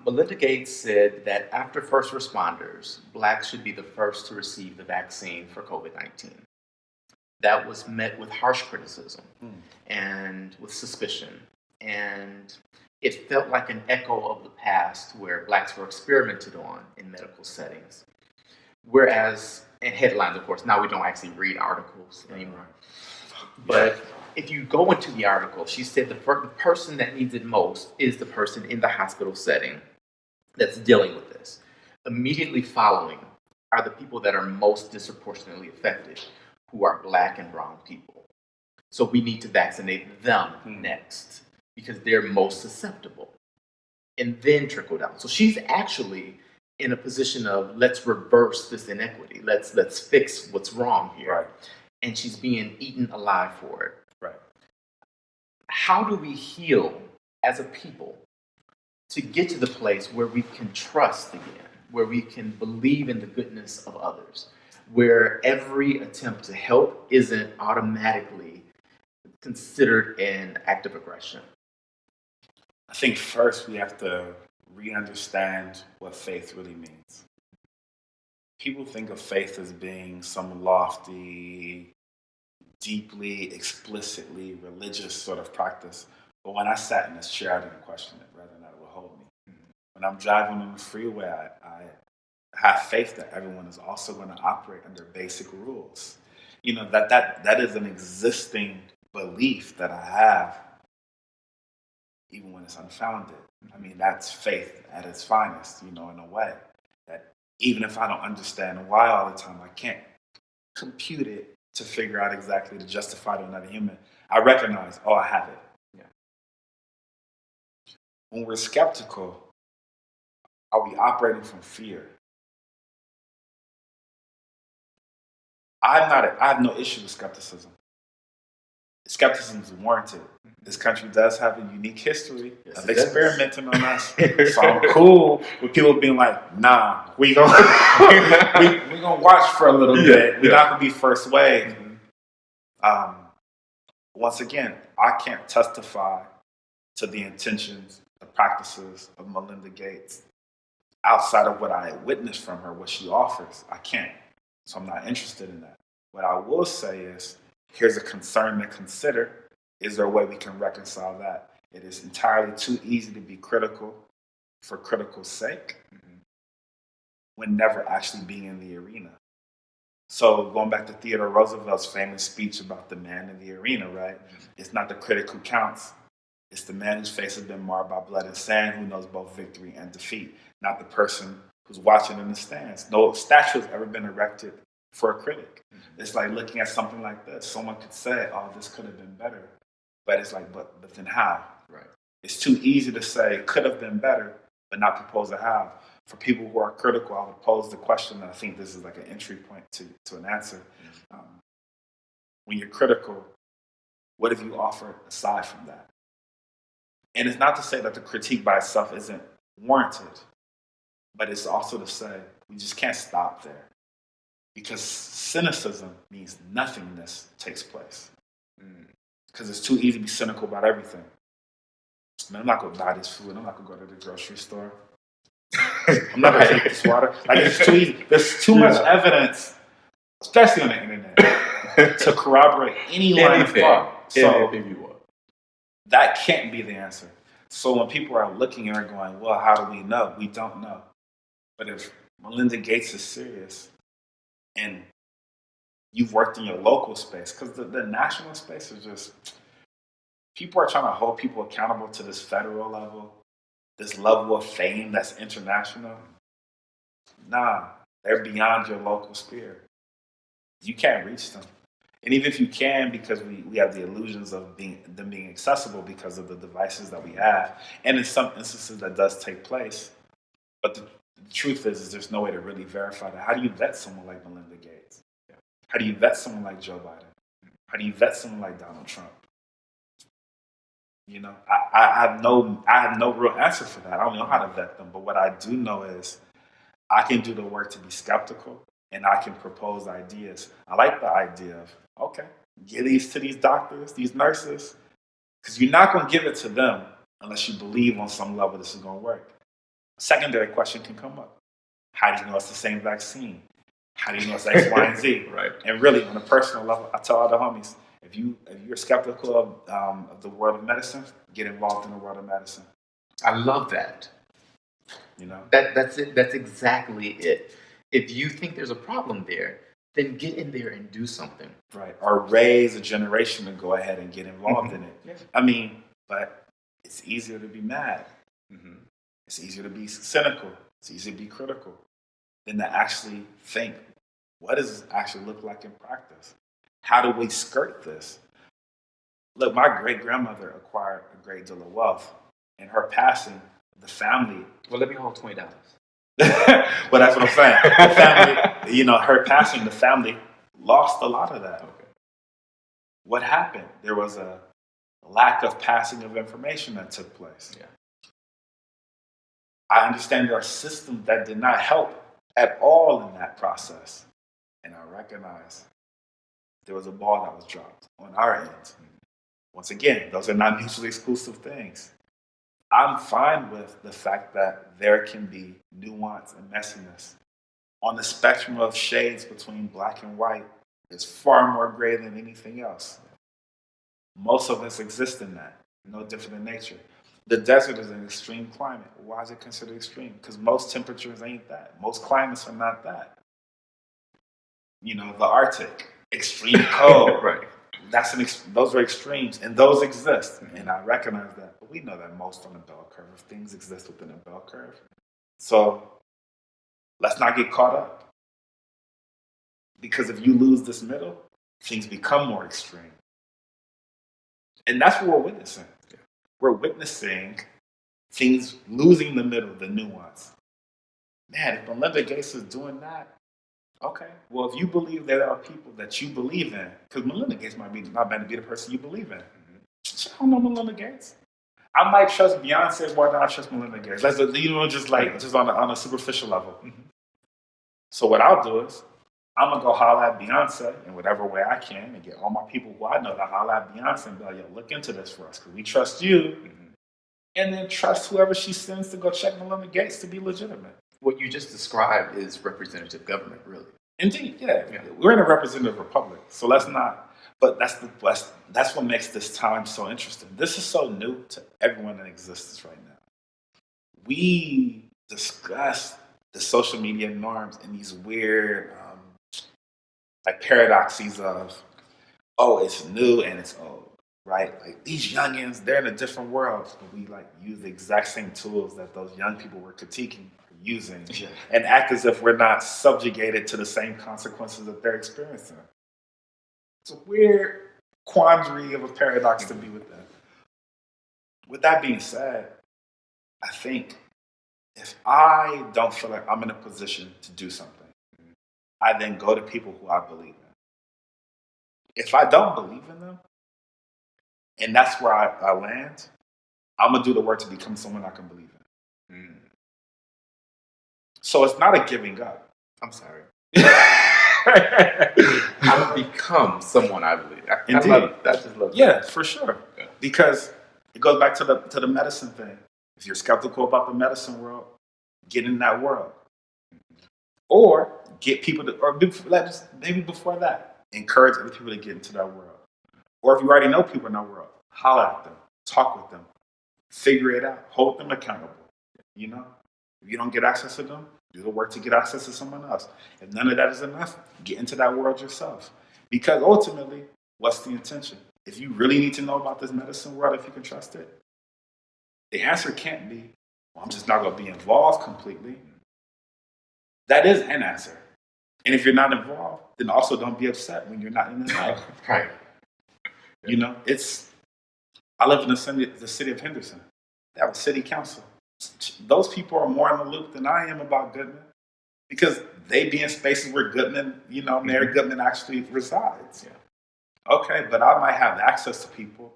Melinda Gates said that after first responders, blacks should be the first to receive the vaccine for COVID-19. That was met with harsh criticism and with suspicion. And it felt like an echo of the past where blacks were experimented on in medical settings. Whereas, and headlines, of course, now we don't actually read articles anymore. But if you go into the article, she said the person that needs it most is the person in the hospital setting that's dealing with this. Immediately following are the people that are most disproportionately affected, who are black and brown people. So we need to vaccinate them next because they're most susceptible. And then trickle down. So she's actually in a position of let's reverse this inequity. Let's fix what's wrong here. Right. And she's being eaten alive for it. Right. How do we heal as a people to get to the place where we can trust again, where we can believe in the goodness of others, where every attempt to help isn't automatically considered an act of aggression? I think first we have to re-understand what faith really means. People think of faith as being some lofty, deeply, explicitly religious sort of practice. But when I sat in this chair, I didn't question it, rather than that it would hold me. When I'm driving on the freeway, I have faith that everyone is also going to operate under basic rules. You know, that is an existing belief that I have, even when it's unfounded. I mean, that's faith at its finest, you know, in a way. That even if I don't understand why all the time, I can't compute it to figure out exactly to justify to another human. I recognize, oh, I have it. Yeah. When we're skeptical, Are we operating from fear? I have no issue with skepticism. Skepticism is warranted. This country does have a unique history of experimenting on us. So I'm cool with people being like, nah, we gonna watch for a little bit. We're not gonna be first wave. Once again, I can't testify to the intentions, the practices of Melinda Gates outside of what I witnessed from her, what she offers. I can't. So I'm not interested in that. What I will say is, here's a concern to consider. Is there a way we can reconcile that? It is entirely too easy to be critical for critical sake when never actually being in the arena. So going back to Theodore Roosevelt's famous speech about the man in the arena, right? It's not the critic who counts. It's the man whose face has been marred by blood and sand who knows both victory and defeat, not the person who's watching in the stands. No statue has ever been erected for a critic. It's like looking at something like this. Someone could say, oh, this could have been better. But it's like, but then how? Right. It's too easy to say could have been better, but not propose a how. For people who are critical, I would pose the question, and I think this is like an entry point to an answer. When you're critical, what have you offered aside from that? And it's not to say that the critique by itself isn't warranted, but it's also to say we just can't stop there. Because cynicism means nothingness takes place. Because it's too easy to be cynical about everything. Man, I'm not going to buy this food. I'm not going to go to the grocery store. I'm not going to drink this water. Like, it's too easy. There's too much evidence, especially on the internet, to corroborate any line of thought. So that can't be the answer. So when people are looking and are going, well, how do we know? We don't know. But if Melinda Gates is serious and you've worked in your local space, because the national space is just, people are trying to hold people accountable to this federal level, this level of fame that's international. Nah, they're beyond your local sphere. You can't reach them. And even if you can, because we have the illusions of them being accessible because of the devices that we have, and in some instances that does take place, but the truth is there's no way to really verify that. How do you vet someone like Melinda Gates? How do you vet someone like Joe Biden? How do you vet someone like Donald Trump? You know, I have no real answer for that. I don't know how to vet them, but what I do know is I can do the work to be skeptical, and I can propose ideas. I like the idea of, okay, give these to these doctors, these nurses, because you're not going to give it to them unless you believe on some level this is going to work. A secondary question can come up. How do you know it's the same vaccine? How do you know it's X, Y, and Z? Right. And really, on a personal level, I tell all the homies, if you're skeptical of the world of medicine, get involved in the world of medicine. I love that. You know, that's it. That's exactly it. If you think there's a problem there, then get in there and do something. Right. Or raise a generation to go ahead and get involved in it. Yeah. I mean, but it's easier to be mad. It's easier to be cynical. It's easier to be critical than to actually think, what does this actually look like in practice? How do we skirt this? Look, my great-grandmother acquired a great deal of wealth. In her passing, the family... Well, let me hold $20. Well, that's what I'm saying. The family, her passing, the family lost a lot of that. Okay. What happened? There was a lack of passing of information that took place. Yeah. I understand there are systems that did not help at all in that process. And I recognize there was a ball that was dropped on our end. Once again, those are not mutually exclusive things. I'm fine with the fact that there can be nuance and messiness. On the spectrum of shades between black and white, there's far more gray than anything else. Most of us exist in that, no different in nature. The desert is an extreme climate. Why is it considered extreme? Because most temperatures ain't that. Most climates are not that. The Arctic, extreme cold. Right. Those are extremes, and those exist, and I recognize that. But we know that most on the bell curve, if things exist within a bell curve. So let's not get caught up, because if you lose this middle, things become more extreme, and that's what we're witnessing. We're witnessing things losing the middle, the nuance. man, if Melinda Gates is doing that, okay. Well, if you believe there are people that you believe in, because Melinda Gates might be not meant to be the person you believe in. I don't know Melinda Gates. I might trust Beyonce more than I trust Melinda Gates. Let's just on a superficial level. So what I'll do is I'm gonna go holler at Beyonce in whatever way I can and get all my people who I know to holler at Beyonce and be like, yo, look into this for us because we trust you. And then trust whoever she sends to go check Melinda Gates to be legitimate. What you just described is representative government, really. Indeed, yeah. We're in a representative republic, so let's not. But that's what makes this time so interesting. This is so new to everyone in existence right now. We discuss the social media norms and these weird, like paradoxes of, oh, it's new and it's old, right? Like these youngins, they're in a different world, but we like use the exact same tools that those young people were critiquing using and act as if we're not subjugated to the same consequences that they're experiencing. It's a weird quandary of a paradox to be with that. With that being said, I think if I don't feel like I'm in a position to do something, I then go to people who I believe in. If I don't believe in them, and that's where I land, I'm going to do the work to become someone I can believe in. So it's not a giving up. I'm sorry. I would become someone I believe. Indeed. I just love yeah, for sure. Yeah. Because it goes back to the medicine thing. If you're skeptical about the medicine world, get in that world. Or get people to, or maybe before that, encourage other people to get into that world. Or if you already know people in that world, holler at them, talk with them, figure it out, hold them accountable. You know? If you don't get access to them, do the work to get access to someone else. If none of that is enough, get into that world yourself. Because ultimately, what's the intention? If you really need to know about this medicine world, if you can trust it, the answer can't be, well, I'm just not going to be involved completely. That is an answer. And if you're not involved, then also don't be upset when you're not in the know. Right. You know, I live in the city of Henderson. They have a city council. Those people are more in the loop than I am about Goodman because they be in spaces where Goodman, Mayor Goodman actually resides. Yeah. Okay, but I might have access to people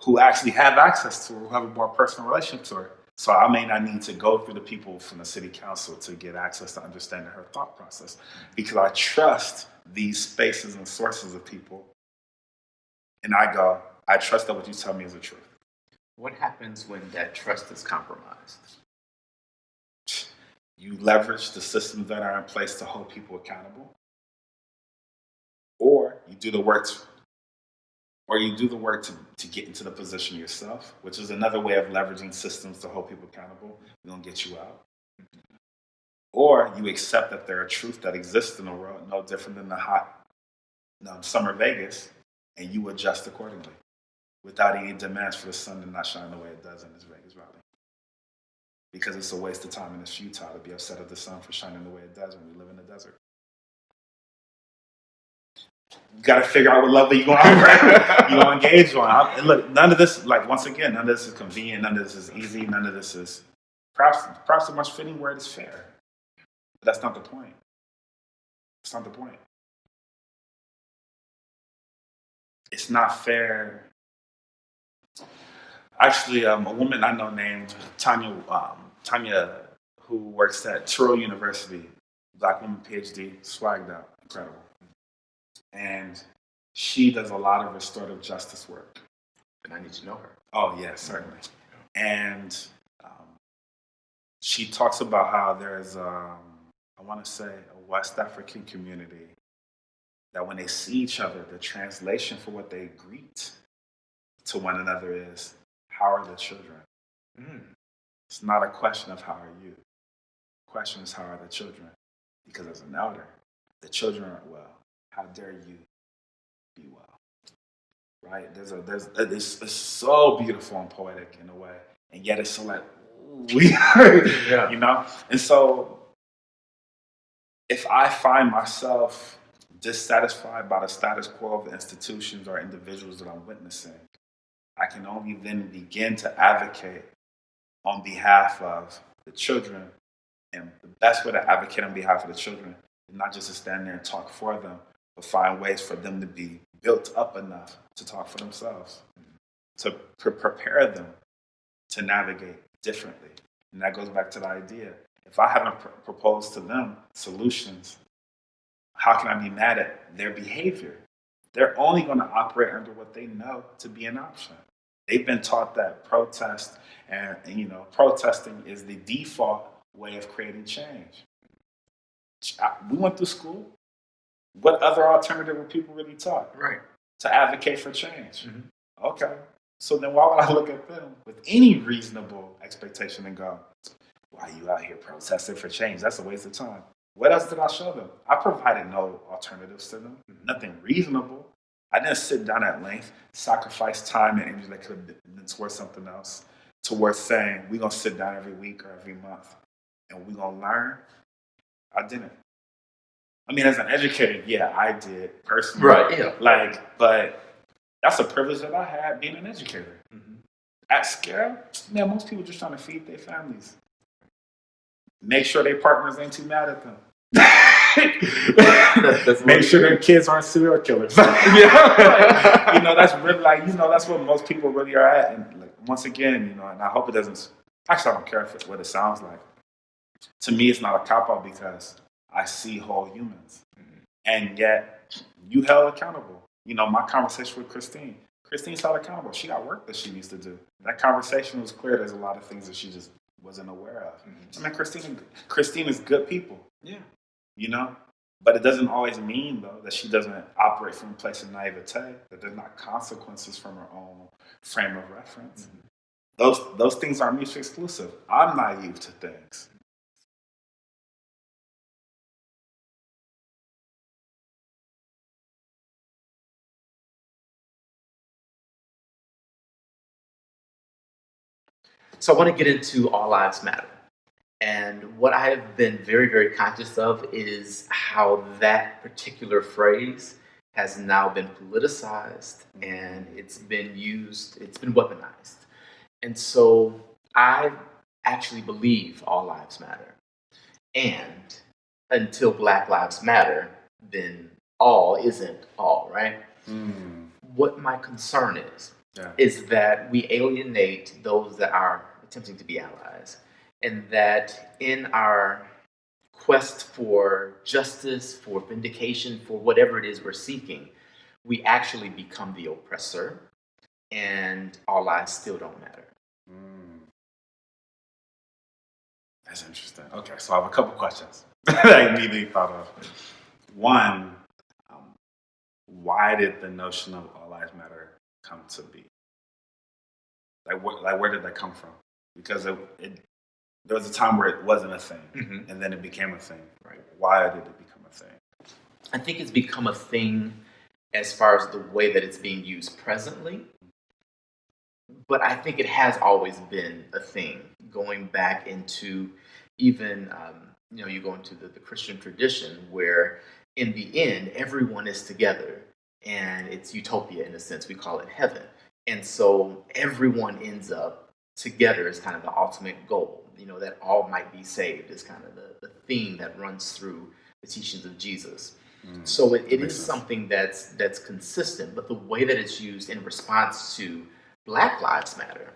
who actually have access to her, who have a more personal relationship to her. So I may not need to go through the people from the city council to get access to understanding her thought process because I trust these spaces and sources of people. And I trust that what you tell me is the truth. What happens when that trust is compromised? You leverage the systems that are in place to hold people accountable, or you do the work to get into the position yourself, which is another way of leveraging systems to hold people accountable. We're gonna get you out. Or you accept that there are truths that exist in the world, no different than the hot summer Vegas, and you adjust accordingly, without any demands for the sun to not shine the way it does in this Vegas rally. Because it's a waste of time and it's futile to be upset at the sun for shining the way it does when we live in the desert. You got to figure out what level you're going to engage on. And look, none of this, once again, none of this is convenient, none of this is easy, none of this is perhaps so much fitting where it is fair. But that's not the point. It's not the point. It's not fair. Actually, a woman I know named Tanya, who works at Truro University, Black woman, PhD, swagged out, incredible. And she does a lot of restorative justice work. And I need to know her. Oh, yeah, certainly. And she talks about how there's, I want to say, a West African community that when they see each other, the translation for what they greet to one another is, how are the children? It's not a question of how are you. The question is, how are the children? Because as an elder, the children aren't well. How dare you be well? Right? It's so beautiful and poetic in a way, and yet it's so like, yeah. And so if I find myself dissatisfied by the status quo of the institutions or individuals that I'm witnessing, I can only then begin to advocate on behalf of the children And the best way to advocate on behalf of the children is not just to stand there and talk for them, but find ways for them to be built up enough to talk for themselves, to prepare them to navigate differently. And that goes back to the idea. If I haven't proposed to them solutions, how can I be mad at their behavior? They're only going to operate under what they know to be an option. They've been taught that protest and protesting is the default way of creating change. We went through school. What other alternative were people really taught? Right. To advocate for change. Mm-hmm. Okay. So then why would I look at them with any reasonable expectation and go, why are you out here protesting for change? That's a waste of time. What else did I show them? I provided no alternatives to them, nothing reasonable. I didn't sit down at length, sacrifice time and energy that could have been towards something else, towards saying, we're going to sit down every week or every month and we're going to learn. I didn't. I mean, as an educator, yeah, I did personally. Right, yeah. But that's a privilege that I had being an educator. Mm-hmm. At scale, man, most people just trying to feed their families. Make sure their partners ain't too mad at them. that's Make sure their kids aren't serial killers. That's really that's what most people really are at. And once again, and I hope it doesn't. Actually, I don't care what it sounds like. To me, it's not a cop out because I see whole humans, and yet you held accountable. My conversation with Christine's held accountable. She got work that she needs to do. That conversation was clear. There's a lot of things that she just wasn't aware of. Mm-hmm. I mean, Christine is good people. Yeah. But it doesn't always mean, though, that she doesn't operate from a place of naivete, that there's not consequences from her own frame of reference. Mm-hmm. Those things are mutually exclusive. I'm naive to things. So I want to get into All Lives Matter. And what I have been very, very conscious of is how that particular phrase has now been politicized and it's been used, it's been weaponized. And so I actually believe all lives matter. And until Black Lives Matter, then all isn't all, right? What my concern is that we alienate those that are attempting to be allies. And that in our quest for justice, for vindication, for whatever it is we're seeking, we actually become the oppressor, and our lives still don't matter. That's interesting. Okay, so I have a couple questions that I immediately thought of. One, why did the notion of all lives matter come to be? Where did that come from? Because there was a time where it wasn't a thing, and then it became a thing. Right? Why did it become a thing? I think it's become a thing as far as the way that it's being used presently. But I think it has always been a thing, going back into even, you go into the Christian tradition where in the end, everyone is together and it's utopia in a sense. We call it heaven. And so everyone ends up together as kind of the ultimate goal. That all might be saved is kind of the theme that runs through the teachings of Jesus. So it is something that's consistent, but the way that it's used in response to Black Lives Matter,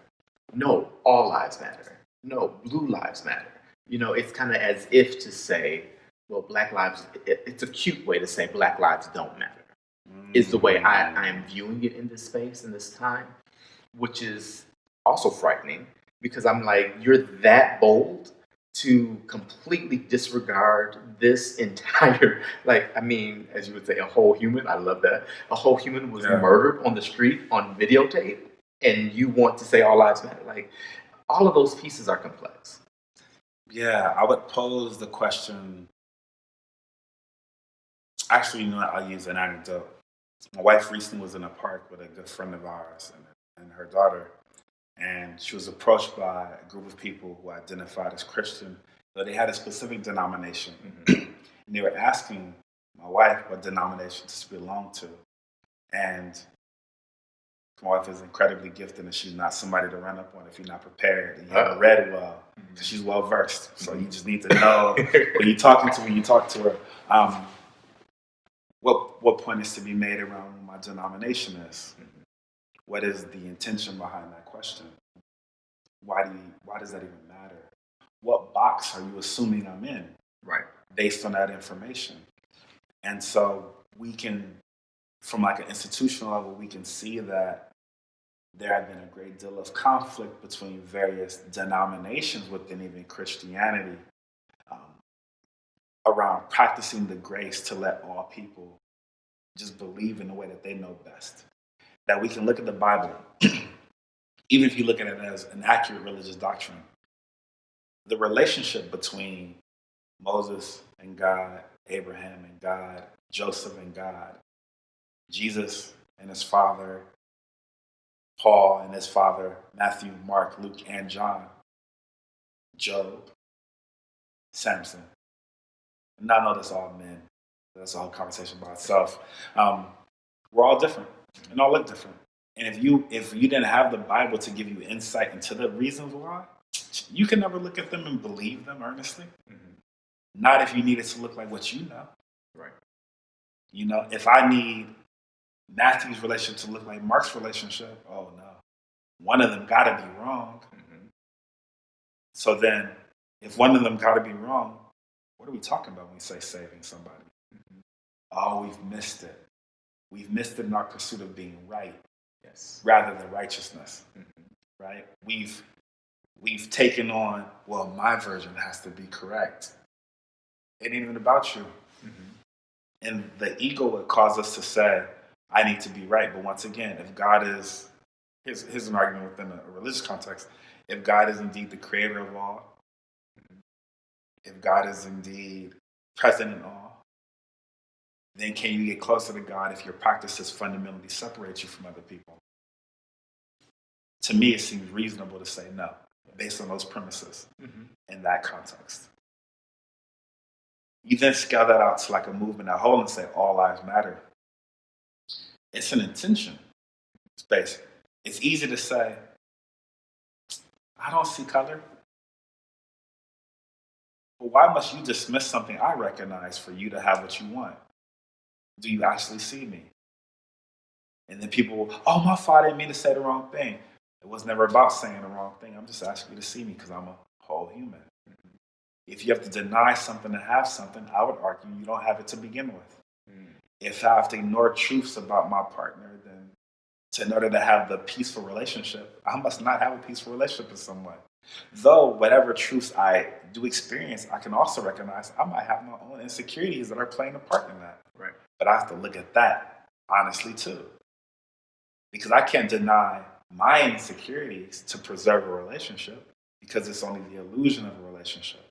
no, all lives matter, no, blue lives matter. It's kind of as if to say, well, Black lives, it's a cute way to say Black lives don't matter, is the way I am viewing it in this space, in this time, which is also frightening. Because I'm like, you're that bold to completely disregard this entire, as you would say, a whole human. I love that. A whole human was murdered on the street on videotape, and you want to say all lives matter. All of those pieces are complex. Yeah, I would pose the question. Actually, I'll use an anecdote. My wife recently was in a park with a good friend of ours and her daughter. And she was approached by a group of people who identified as Christian, but they had a specific denomination. And they were asking my wife what denomination she belonged to. And My wife is incredibly gifted, and she's not somebody to run up on if you're not prepared and you haven't read well. Because she's well versed, so you just need to know when you're talking to when you talk to her. What point is to be made around what my denomination is? What is the intention behind that question? Why does that even matter? What box are you assuming I'm in? Right. Based on that information. And so we can, from like an institutional level, we can see that there have been a great deal of conflict between various denominations within even Christianity around practicing the grace to let all people just believe in the way that they know best. That we can look at the Bible, even if you look at it as an accurate religious doctrine, the relationship between Moses and God, Abraham and God, Joseph and God, Jesus and his father, Paul and his father, Matthew, Mark, Luke, and John, Job, Samson. And I know that's all men. That's a whole conversation by itself. We're all different and all look different. And if you didn't have the Bible to give you insight into the reasons why, you can never look at them and believe them earnestly. Not if you need it to look like what you know. Right. You know, if I need Matthew's relationship to look like Mark's relationship, oh no. One of them got to be wrong. So then, if one of them got to be wrong, what are we talking about when we say saving somebody? Oh, we've missed it. We've missed it in our pursuit of being right, rather than righteousness. Right? We've taken on, well, my version has to be correct. It ain't even about you. And the ego would cause us to say, I need to be right. But once again, if God is, here's an argument within a religious context. If God is indeed the creator of all, if God is indeed present in all, then can you get closer to God if your practices fundamentally separate you from other people? To me, it seems reasonable to say no, based on those premises in that context. You then scale that out to like a movement at whole and say all lives matter. It's an intention space. It's easy to say, I don't see color. But why must you dismiss something I recognize for you to have what you want? Do you actually see me? And then people will, oh, my father didn't mean to say the wrong thing. It was never about saying the wrong thing. I'm just asking you to see me because I'm a whole human. If you have to deny something to have something, I would argue you don't have it to begin with. If I have to ignore truths about my partner, then in order to have the peaceful relationship, I must not have a peaceful relationship with someone. Though whatever truths I do experience, I can also recognize I might have my own insecurities that are playing a part in that. Right. But I have to look at that honestly too. Because I can't deny my insecurities to preserve a relationship because it's only the illusion of a relationship.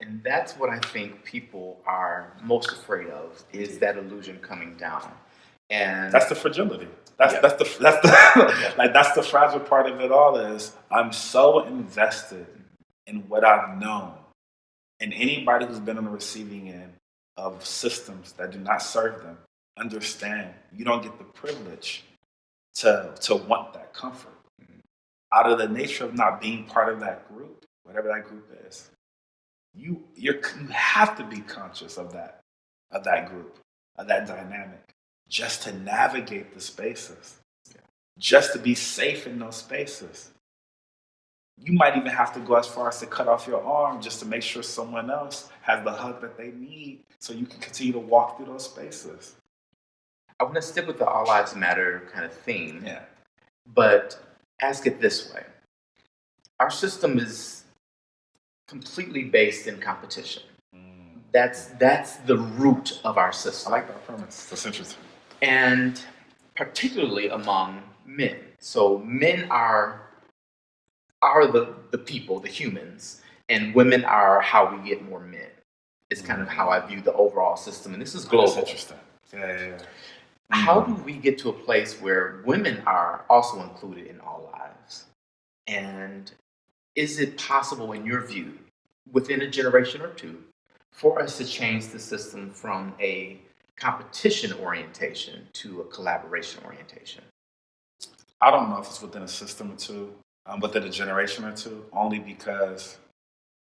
And that's what I think people are most afraid of, is that illusion coming down. And that's the fragility. That's the like that's the fragile part of it all is I'm so invested in what I've known. And anybody who's been on the receiving end of systems that do not serve them, understand you don't get the privilege to want that comfort. Out of the nature of not being part of that group, whatever that group is, you have to be conscious of that group, of that dynamic, just to navigate the spaces, just to be safe in those spaces. You might even have to go as far as to cut off your arm just to make sure someone else has the hug that they need so you can continue to walk through those spaces. I want to stick with the all lives matter kind of theme, Yeah. but ask it this way. Our system is completely based in competition. That's the root of our system. I like that premise. That's interesting. And particularly among men. So men are the people, the humans, and women are how we get more men. It's kind of how I view the overall system, and this is global. That's interesting. Yeah. How do we get to a place where women are also included in all lives? And is it possible, in your view, within a generation or two, for us to change the system from a competition orientation to a collaboration orientation? I don't know if it's within a system or two, within a generation or two, only because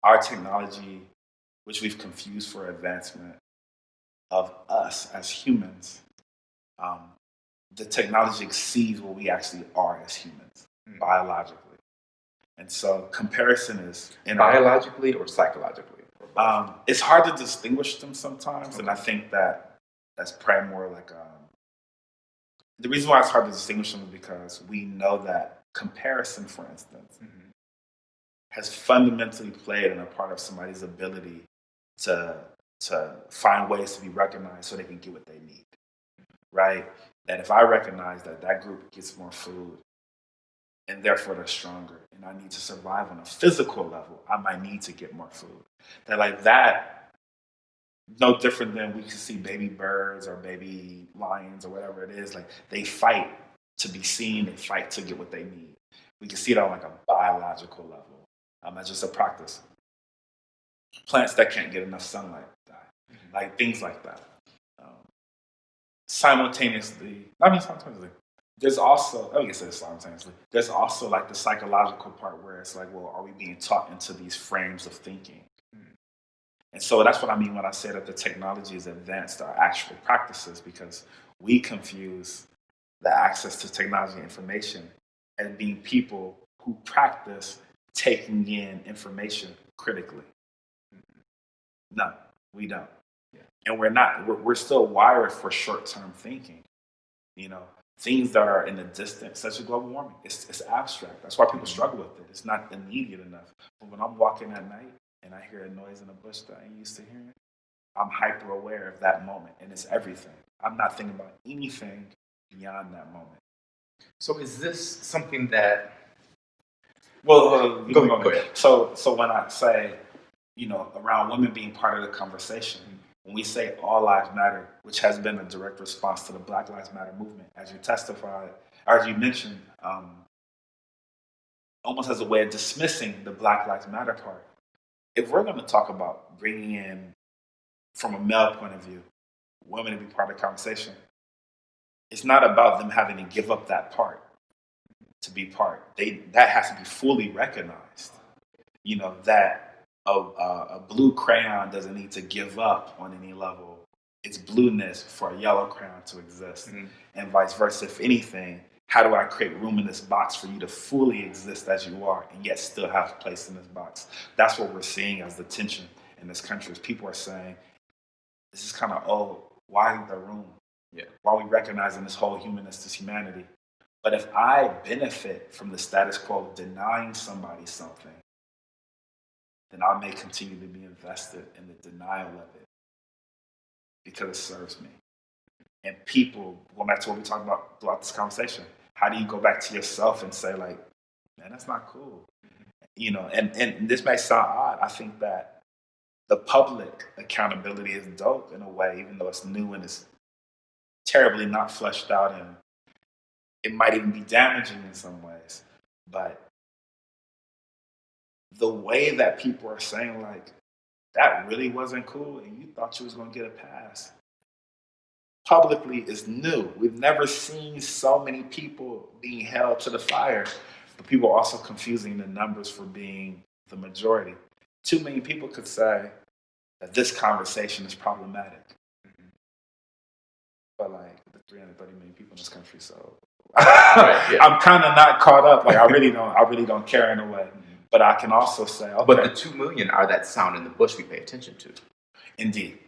our technology, which we've confused for advancement of us as humans, um, the technology exceeds what we actually are as humans, biologically. And so comparison is Biologically or psychologically? it's hard to distinguish them sometimes, and I think that's probably more like the reason why it's hard to distinguish them is because we know that comparison, for instance, has fundamentally played in a part of somebody's ability to find ways to be recognized so they can get what they need, right? That if I recognize that that group gets more food and therefore they're stronger and I need to survive on a physical level, I might need to get more food. That like that, no different than we can see baby birds or baby lions or whatever it is, like they fight to be seen, they fight to get what they need. We can see it on like a biological level. As just a practice. Plants that can't get enough sunlight die. Like things like that. Simultaneously, there's also, I guess it's simultaneously, there's also like the psychological part where it's like, well, are we being taught into these frames of thinking? And so that's what I mean when I say that the technology has advanced our actual practices, because we confuse the access to technology and information as being people who practice taking in information critically. No, we don't. And we're not. We're still wired for short-term thinking. You know, things that are in the distance, such as global warming. It's abstract. That's why people struggle with it. It's not immediate enough. But when I'm walking at night and I hear a noise in a bush that I ain't used to hearing, I'm hyper aware of that moment, and it's everything. I'm not thinking about anything beyond that moment. So is this something that... Well, go ahead. So when I say, around women being part of the conversation, when we say all lives matter, which has been a direct response to the Black Lives Matter movement, as you testified, or as you mentioned, almost as a way of dismissing the Black Lives Matter part. If we're going to talk about bringing in, from a male point of view, women to be part of the conversation, it's not about them having to give up that part to be part. That has to be fully recognized. That a blue crayon doesn't need to give up on any level its blueness for a yellow crayon to exist, and vice versa. If anything, how do I create room in this box for you to fully exist as you are and yet still have a place in this box? That's what we're seeing as the tension in this country. Is people are saying, this is kind of old. Why isn't there room? Why are we recognizing this whole humanness, this humanity? But if I benefit from the status quo of denying somebody something, then I may continue to be invested in the denial of it because it serves me. And people, going back to what we talked about throughout this conversation, how do you go back to yourself and say, like, man, that's not cool? And this may sound odd. I think that the public accountability is dope in a way, even though it's new and it's terribly not fleshed out, and it might even be damaging in some ways. But the way that people are saying, like, that really wasn't cool and you thought you was going to get a pass, publicly is new. We've never seen so many people being held to the fire, but people are also confusing the numbers for being the majority. Too many people could say that this conversation is problematic. But like the 330 million people in this country, so I'm kind of not caught up. Like I really don't care in a way. But I can also say, okay. But the 2 million are that sound in the bush we pay attention to. Indeed,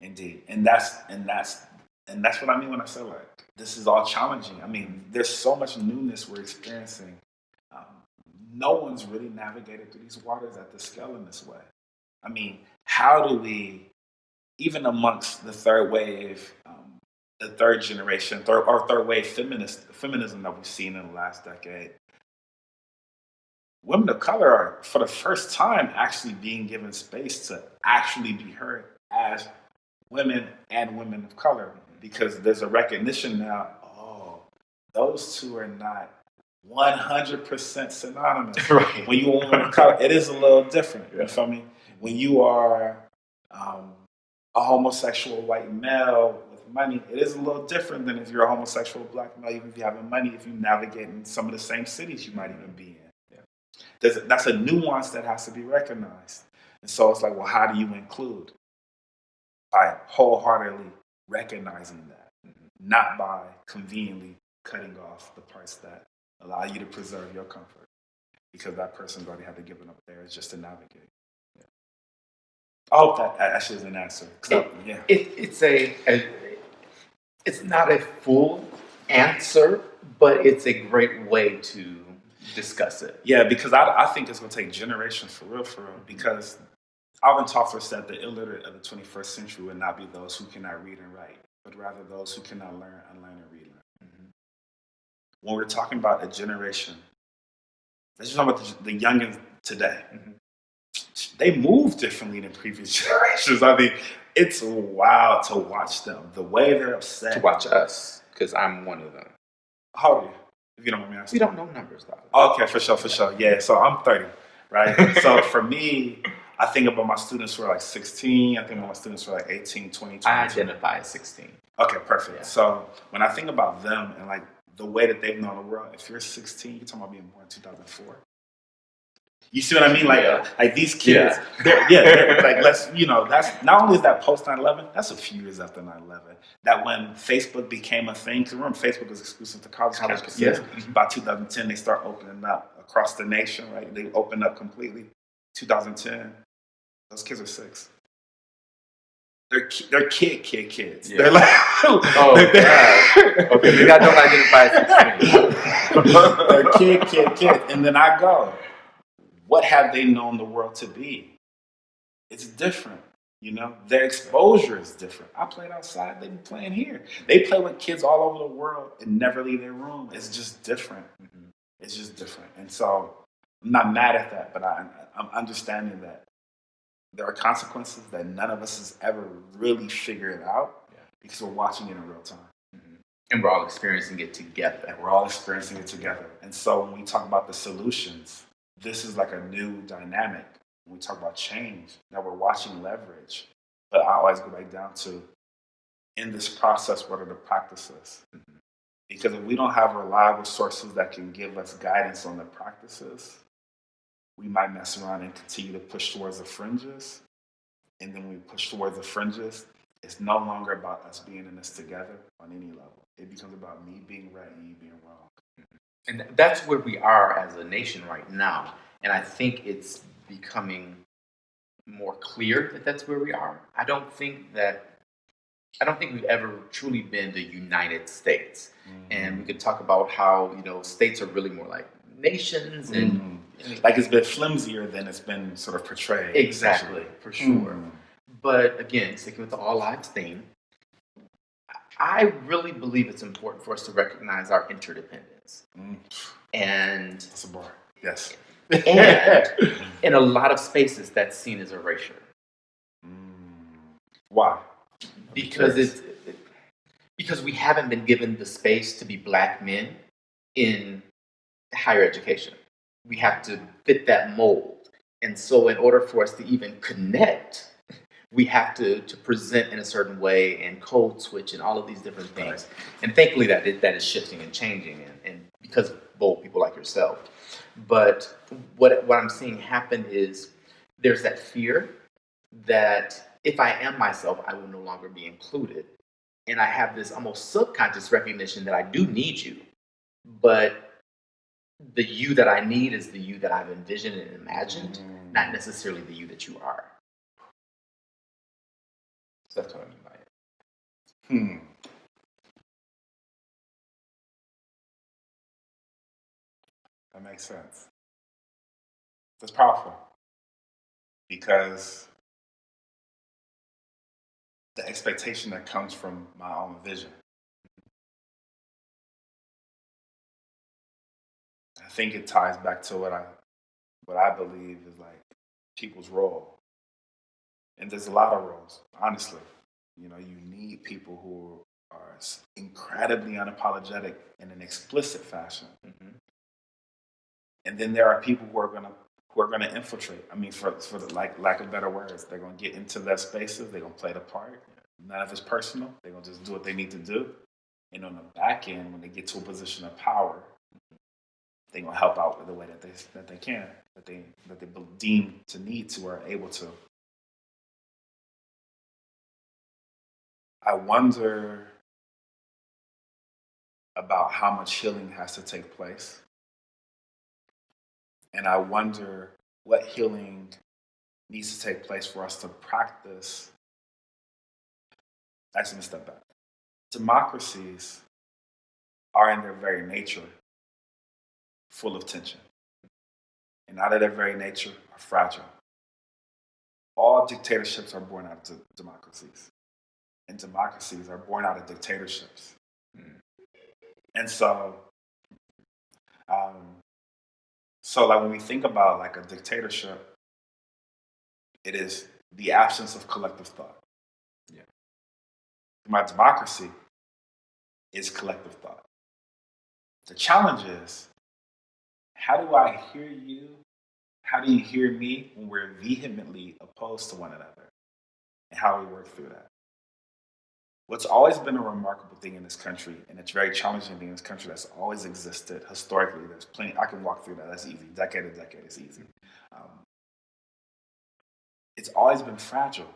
and that's what I mean when I say, like, this is all challenging. I mean, there's so much newness we're experiencing. No one's really navigated through these waters at this scale in this way. I mean, how do we, even amongst the third wave, the third generation, third wave feminism that we've seen in the last decade, women of color are, for the first time, actually being given space to actually be heard as women and women of color, because there's a recognition now, those two are not 100% synonymous. Right. When you're a woman of color, it is a little different. You feel me? When you are a homosexual white male with for money, it is a little different than if you're a homosexual black male, even if you having money, if you navigate in some of the same cities you might even be in. That's a nuance that has to be recognized. And so it's like, well, how do you include? By wholeheartedly recognizing that, not by conveniently cutting off the parts that allow you to preserve your comfort, because that person's already had to give it up there just to navigate. I hope that actually is an answer. It's not a full answer, but it's a great way to discuss it. Yeah, because I think it's going to take generations for real, because Alvin Toffler said the illiterate of the 21st century would not be those who cannot read and write, but rather those who cannot learn, unlearn, and relearn. When we're talking about a generation, let's just talk about the youngins today. They move differently than previous generations. I mean, it's wild to watch them, the way they're upset. To watch us, because I'm one of them. How old are you? If you don't mind me asking. We don't know numbers, though. Okay, for sure. Yeah, so I'm 30, right? So for me, I think about my students who are like 16. I think about my students who are like 18, 20, 22. I identify as 16. Okay, perfect. Yeah. So when I think about them and like the way that they've known the world, if you're 16, you're talking about being born in 2004. You see what I mean? Like these kids, they're like, that's not only is that post 9/11, that's a few years after 9/11. That when Facebook became a thing, because remember, Facebook was exclusive to college campuses. Yeah. By 2010, they start opening up across the nation, right? They opened up completely. 2010, those kids are 6. They're kids. Yeah. They're like, Okay, maybe I don't identify as 16. They're kids. And then I go, what have they known the world to be? It's different, Their exposure is different. I played outside, they be playing here. They play with kids all over the world and never leave their room. It's just different. It's just different. And so I'm not mad at that, but I'm understanding that there are consequences that none of us has ever really figured out because we're watching it in real time. And we're all experiencing it together. And so when we talk about the solutions, this is like a new dynamic. When we talk about change, that we're watching leverage. But I always go back down to, in this process, what are the practices? Because if we don't have reliable sources that can give us guidance on the practices, we might mess around and continue to push towards the fringes. And then when we push towards the fringes, it's no longer about us being in this together on any level. It becomes about me being right and you being wrong. And that's where we are as a nation right now. And I think it's becoming more clear that that's where we are. I don't think we've ever truly been the United States. And we could talk about how, states are really more like nations and like it's been flimsier than it's been sort of portrayed. Exactly, for sure. But again, sticking with the all lives theme, I really believe it's important for us to recognize our interdependence. And that's a bar. Yes. And in a lot of spaces, that's seen as erasure. Why? Because because we haven't been given the space to be black men in higher education. We have to fit that mold. And so in order for us to even connect, we have to present in a certain way and code switch and all of these different things. Right. And thankfully that is shifting and changing and because of bold people like yourself. But what I'm seeing happen is there's that fear that if I am myself, I will no longer be included. And I have this almost subconscious recognition that I do need you, but the you that I need is the you that I've envisioned and imagined, not necessarily the you that you are. So that's what I mean by it. That makes sense. That's powerful because the expectation that comes from my own vision. I think it ties back to what I believe is like people's role. And there's a lot of roles, honestly. You need people who are incredibly unapologetic in an explicit fashion. And then there are people who are gonna infiltrate. I mean, for the lack of better words, they're gonna get into their spaces. They're gonna play the part. None of it's personal. They're going to just do what they need to do. And on the back end, when they get to a position of power, they're going to help out with the way that they can, that they deem to need to or are able to. I wonder about how much healing has to take place. And I wonder what healing needs to take place for us to practice. Actually, let me step back. Democracies are in their very nature full of tension. And out of their very nature are fragile. All dictatorships are born out of democracies. And democracies are born out of dictatorships. And so, like when we think about like a dictatorship, it is the absence of collective thought. Yeah. My democracy is collective thought. The challenge is, how do I hear you? How do you hear me when we're vehemently opposed to one another? And how we work through that? What's always been a remarkable thing in this country, and it's very challenging thing in this country that's always existed historically, there's plenty, I can walk through that, that's easy. Decade to decade is easy. It's always been fragile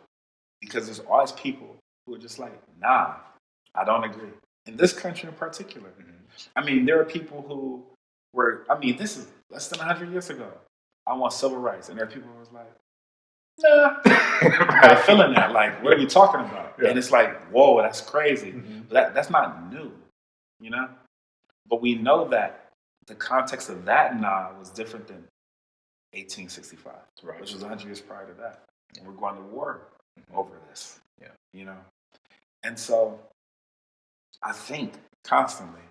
because there's always people who are just like, nah, I don't agree. In this country in particular. I mean, there are people who were, this is less than 100 years ago. I want civil rights. And there are people who was like, nah, I'm not feeling that. Like, what are you talking about? Yeah. And it's like, whoa, that's crazy. But that's not new, you know? But we know that the context of that nah was different than 1865, right, which was 100 years prior to that. And we're going to war over this, you know? And so I think constantly,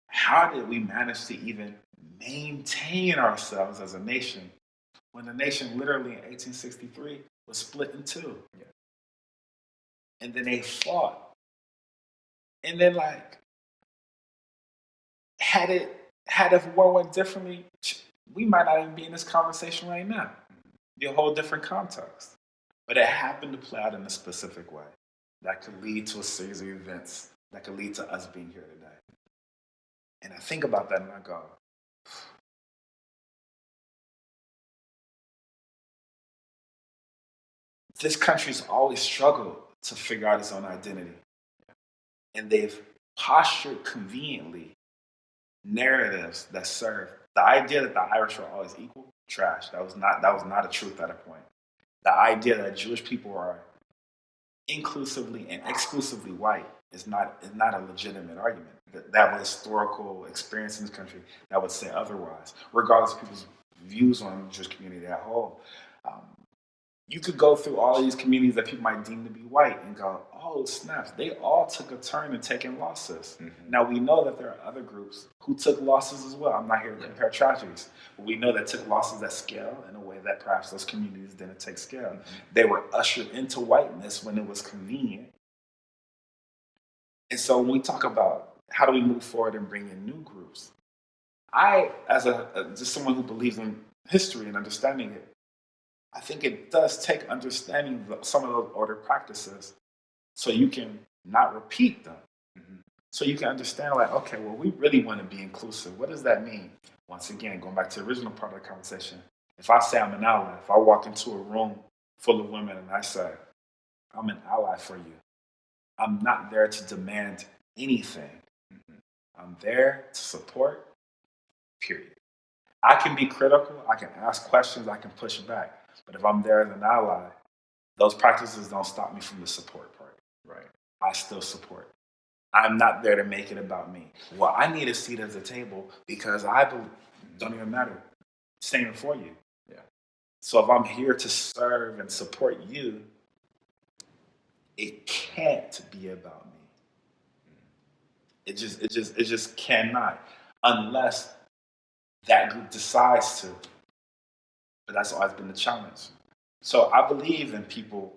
how did we manage to even maintain ourselves as a nation when the nation literally in 1863 was split in two? Yeah. And then they fought. And then like, had if war went differently, we might not even be in this conversation right now. It'd be a whole different context. But it happened to play out in a specific way that could lead to a series of events that could lead to us being here today. And I think about that and I go, this country's always struggled to figure out its own identity. And they've postured conveniently narratives that serve. The idea that the Irish are always equal, trash. That was not a truth at a point. The idea that Jewish people are inclusively and exclusively white is not a legitimate argument. That was historical experience in this country that would say otherwise, regardless of people's views on the Jewish community as a whole. You could go through all of these communities that people might deem to be white and go, oh, snaps, they all took a turn in taking losses. Now, we know that there are other groups who took losses as well. I'm not here to compare tragedies, but we know that took losses at scale in a way that perhaps those communities didn't take scale. They were ushered into whiteness when it was convenient. And so when we talk about how do we move forward and bring in new groups, I, as just someone who believes in history and understanding it, I think it does take understanding some of those older practices so you can not repeat them. So you can understand like, okay, well, we really want to be inclusive. What does that mean? Once again, going back to the original part of the conversation, if I say I'm an ally, if I walk into a room full of women and I say, I'm an ally for you, I'm not there to demand anything. I'm there to support, period. I can be critical, I can ask questions, I can push back. But if I'm there as an ally, those practices don't stop me from the support part. Right. I still support. I'm not there to make it about me. Well, I need a seat at the table because I believe, don't even matter. Same for you. Yeah. So if I'm here to serve and support you, it can't be about me. It just cannot, unless that group decides to. But that's always been the challenge. So I believe in people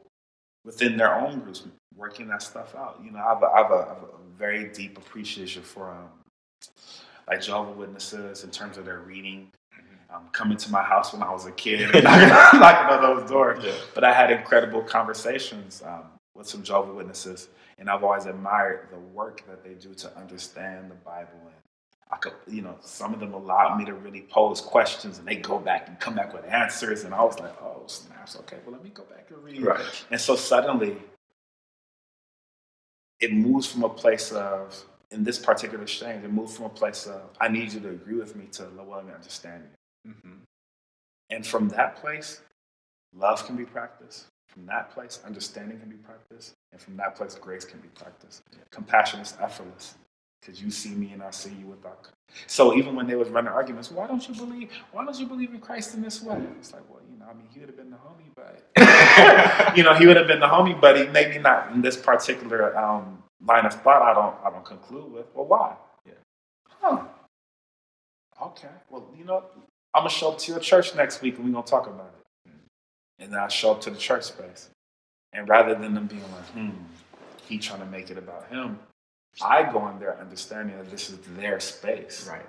within their own groups working that stuff out. You know, I have a very deep appreciation for like Jehovah's Witnesses in terms of their reading. coming to my house when I was a kid and knocking on those doors. Yeah. But I had incredible conversations with some Jehovah's Witnesses, and I've always admired the work that they do to understand the Bible. And I could, some of them allowed me to really pose questions, and they go back and come back with answers, and I was like, oh, snaps, okay, well, let me go back and read. Right. And so suddenly, it moves from a place of, in this particular exchange, it moves from a place of, I need you to agree with me to let me understand you. Mm-hmm. And from that place, love can be practiced. From that place, understanding can be practiced. And from that place, grace can be practiced. Compassion is effortless. Because you see me and I see you without. So even when they was running arguments, why don't you believe in Christ in this way? It's like, well, he would have been the homie, but he would have been the homie, but he maybe not in this particular line of thought. I don't conclude with. Well, why? Yeah. Huh. Okay. Well, I'm gonna show up to your church next week and we're gonna talk about it. And then I show up to the church space, and rather than them being like, he trying to make it about him, I go in there understanding that this is their space. Right.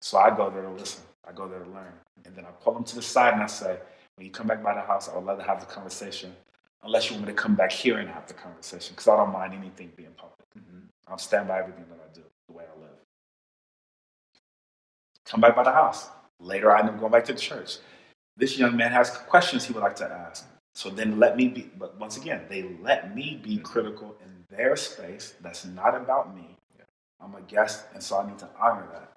So I go there to listen. I go there to learn. And then I pull them to the side and I say, when you come back by the house, I would love to have the conversation, unless you want me to come back here and have the conversation, because I don't mind anything being public. Mm-hmm. I'll stand by everything that I do, the way I live. Come back by the house. Later, I end up going back to the church. This young man has questions he would like to ask. So then but once again, they let me be critical in their space. That's not about me. Yeah. I'm a guest, and so I need to honor that.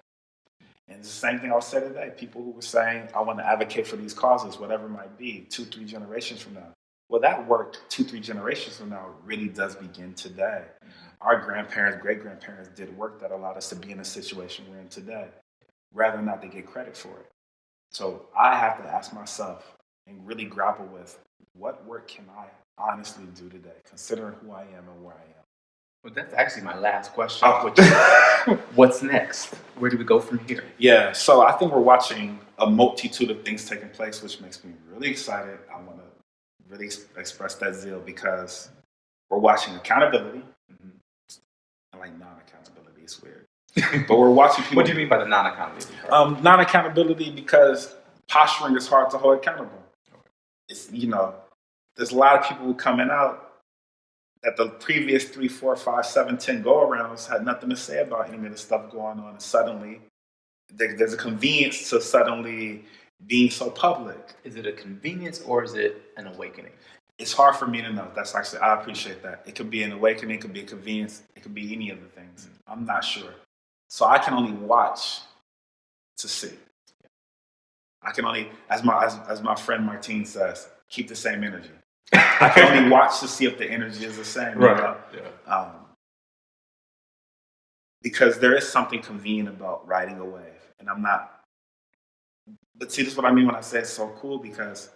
And it's the same thing I'll say today. People who were saying, I want to advocate for these causes, whatever it might be, 2-3 generations from now. Well, that work 2-3 generations from now really does begin today. Mm-hmm. Our grandparents, great-grandparents did work that allowed us to be in a situation we're in today, rather than not to get credit for it. So I have to ask myself and really grapple with, what work can I honestly do today, considering who I am and where I am? Well, that's actually my last question. What's next? Where do we go from here? Yeah, so I think we're watching a multitude of things taking place, which makes me really excited. I want to really express that zeal because we're watching accountability. Mm-hmm. I like non-accountability. It's weird. But we're watching people. What do you mean by the non-accountability? Non-accountability because posturing is hard to hold accountable. It's, there's a lot of people coming out that the previous 3, 4, 5, 7, 10 go-arounds had nothing to say about any of the stuff going on. And suddenly, there's a convenience to suddenly being so public. Is it a convenience or is it an awakening? It's hard for me to know. I appreciate that. It could be an awakening, it could be a convenience, it could be any of the things. Mm-hmm. I'm not sure. So I can only watch to see. I can only, as my friend Martine says, keep the same energy. I can only watch to see if the energy is the same. Right. Yeah. Because there is something convenient about riding a wave. And I'm not. But see, this is what I mean when I say it's so cool, because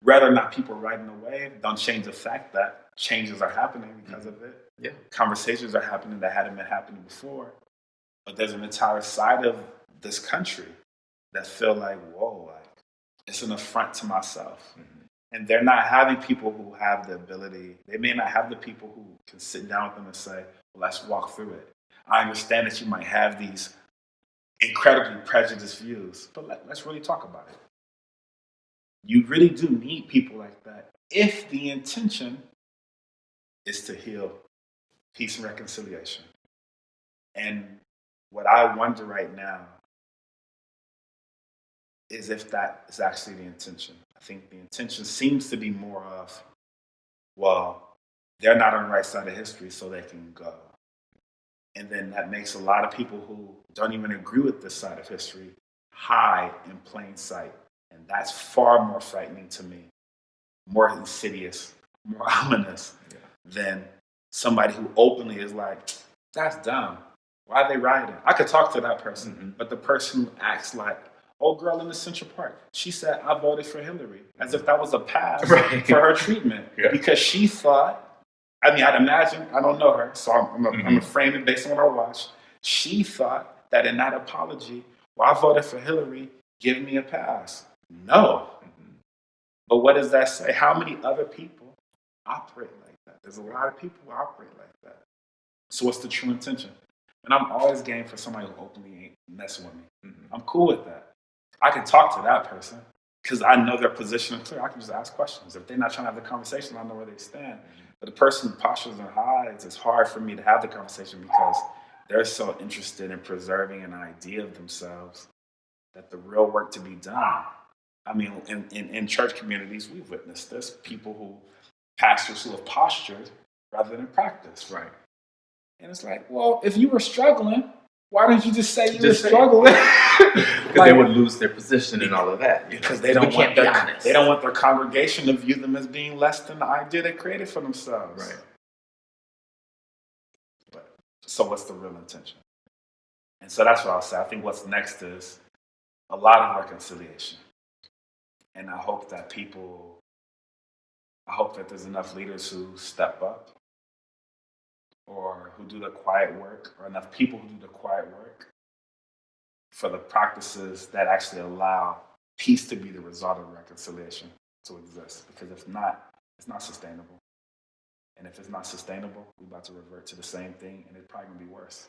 whether or not people are riding a wave don't change the fact that changes are happening because of it. Yeah. Conversations are happening that hadn't been happening before. But there's an entire side of this country that feel like, whoa, it's an affront to myself. Mm-hmm. And they're not having people who have the ability. They may not have the people who can sit down with them and say, well, let's walk through it. I understand that you might have these incredibly prejudiced views, but let's really talk about it. You really do need people like that if the intention is to heal, peace, and reconciliation. And what I wonder right now is if that is actually the intention. I think the intention seems to be more of, well, they're not on the right side of history, so they can go. And then that makes a lot of people who don't even agree with this side of history hide in plain sight. And that's far more frightening to me, more insidious, more ominous than somebody who openly is like, that's dumb. Why are they rioting? I could talk to that person, but the person who acts like, old girl in the Central Park, she said, I voted for Hillary, as if that was a pass for her treatment. Yeah. Because she thought, I'd imagine, I don't know her, so I'm going to frame it based on what I watched. She thought that in that apology, well, I voted for Hillary, give me a pass. No. But what does that say? How many other people operate like that? There's a lot of people who operate like that. So what's the true intention? And I'm always game for somebody who openly ain't messing with me. I'm cool with that. I can talk to that person because I know their position is clear. I can just ask questions. If they're not trying to have the conversation, I know where they stand. But the person who postures and hides, it's hard for me to have the conversation because they're so interested in preserving an idea of themselves that the real work to be done. I mean, in church communities, we've witnessed this. Pastors who have postured rather than practiced. Right. And it's like, well, if you were struggling, why didn't you just say you were struggling? Because they would lose their position and all of that. Because they don't want their congregation to view them as being less than the idea they created for themselves. Right. So what's the real intention? And so that's what I'll say. I think what's next is a lot of reconciliation. And I hope that there's enough leaders who step up or who do the quiet work, or enough people who do the quiet work for the practices that actually allow peace to be the result of reconciliation to exist. Because if not, it's not sustainable. And if it's not sustainable, we're about to revert to the same thing, and it's probably going to be worse.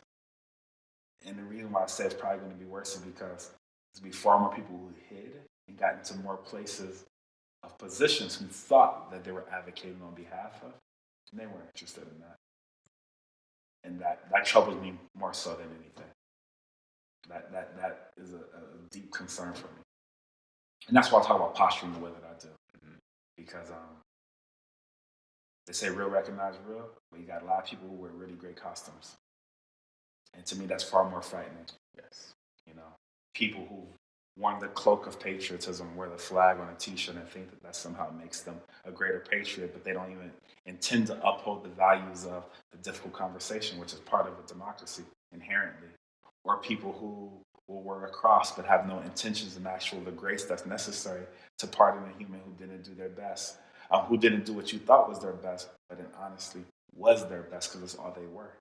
And the reason why I say it's probably going to be worse is because there's going to be far more people who hid and got into more places of positions who thought that they were advocating on behalf of, and they weren't interested in that. And that troubles me more so than anything. That is a deep concern for me. And that's why I talk about posturing the way that I do. Because they say real recognize real, but you got a lot of people who wear really great costumes. And to me, that's far more frightening. Yes. People who worn the cloak of patriotism, wear the flag on a t-shirt and think that somehow makes them a greater patriot, but they don't even intend to uphold the values of the difficult conversation, which is part of a democracy inherently. Or people who will wear a cross but have no intentions in the grace that's necessary to pardon a human who didn't do their best, who didn't do what you thought was their best, but it honestly was their best because it's all they were.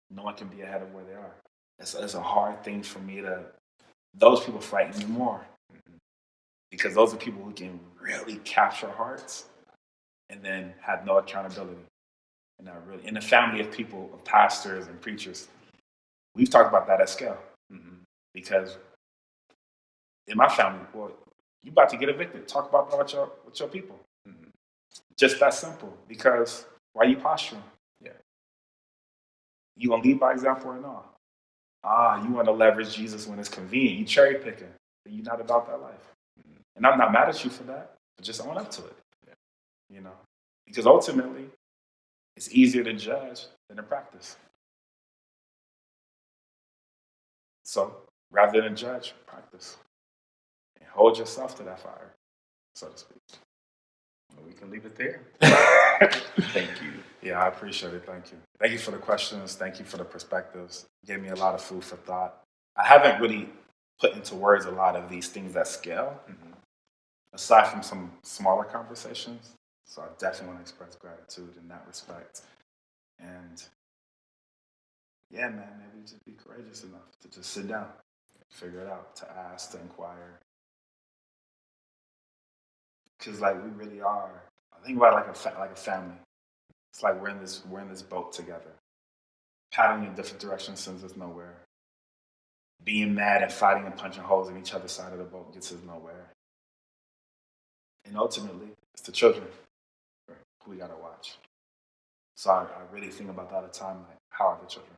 No one can be ahead of where they are. It's a hard thing for me to. Those people frighten me more because those are people who can really capture hearts and then have no accountability. And in a family of people, of pastors and preachers, we've talked about that at scale. Because in my family, well, you about to get evicted. Talk about that with your people. Just that simple. Because why are you posturing? Yeah. You gonna lead by example or not? You want to leverage Jesus when it's convenient. You cherry picking. But you're not about that life. And I'm not mad at you for that, but just own up to it. Because ultimately, it's easier to judge than to practice. So rather than judge, practice. And hold yourself to that fire, so to speak. Well, we can leave it there. Thank you. Yeah, I appreciate it. Thank you. Thank you for the questions. Thank you for the perspectives. You gave me a lot of food for thought. I haven't really put into words a lot of these things that scale, aside from some smaller conversations. So I definitely want to express gratitude in that respect. And yeah, man, maybe just be courageous enough to just sit down, figure it out, to ask, to inquire. Because we really are. I think about it like a family. It's like we're in this boat together. Paddling in different directions sends us nowhere. Being mad and fighting and punching holes in each other's side of the boat gets us nowhere. And ultimately, it's the children who we gotta watch. So I really think about that all the time. How are the children?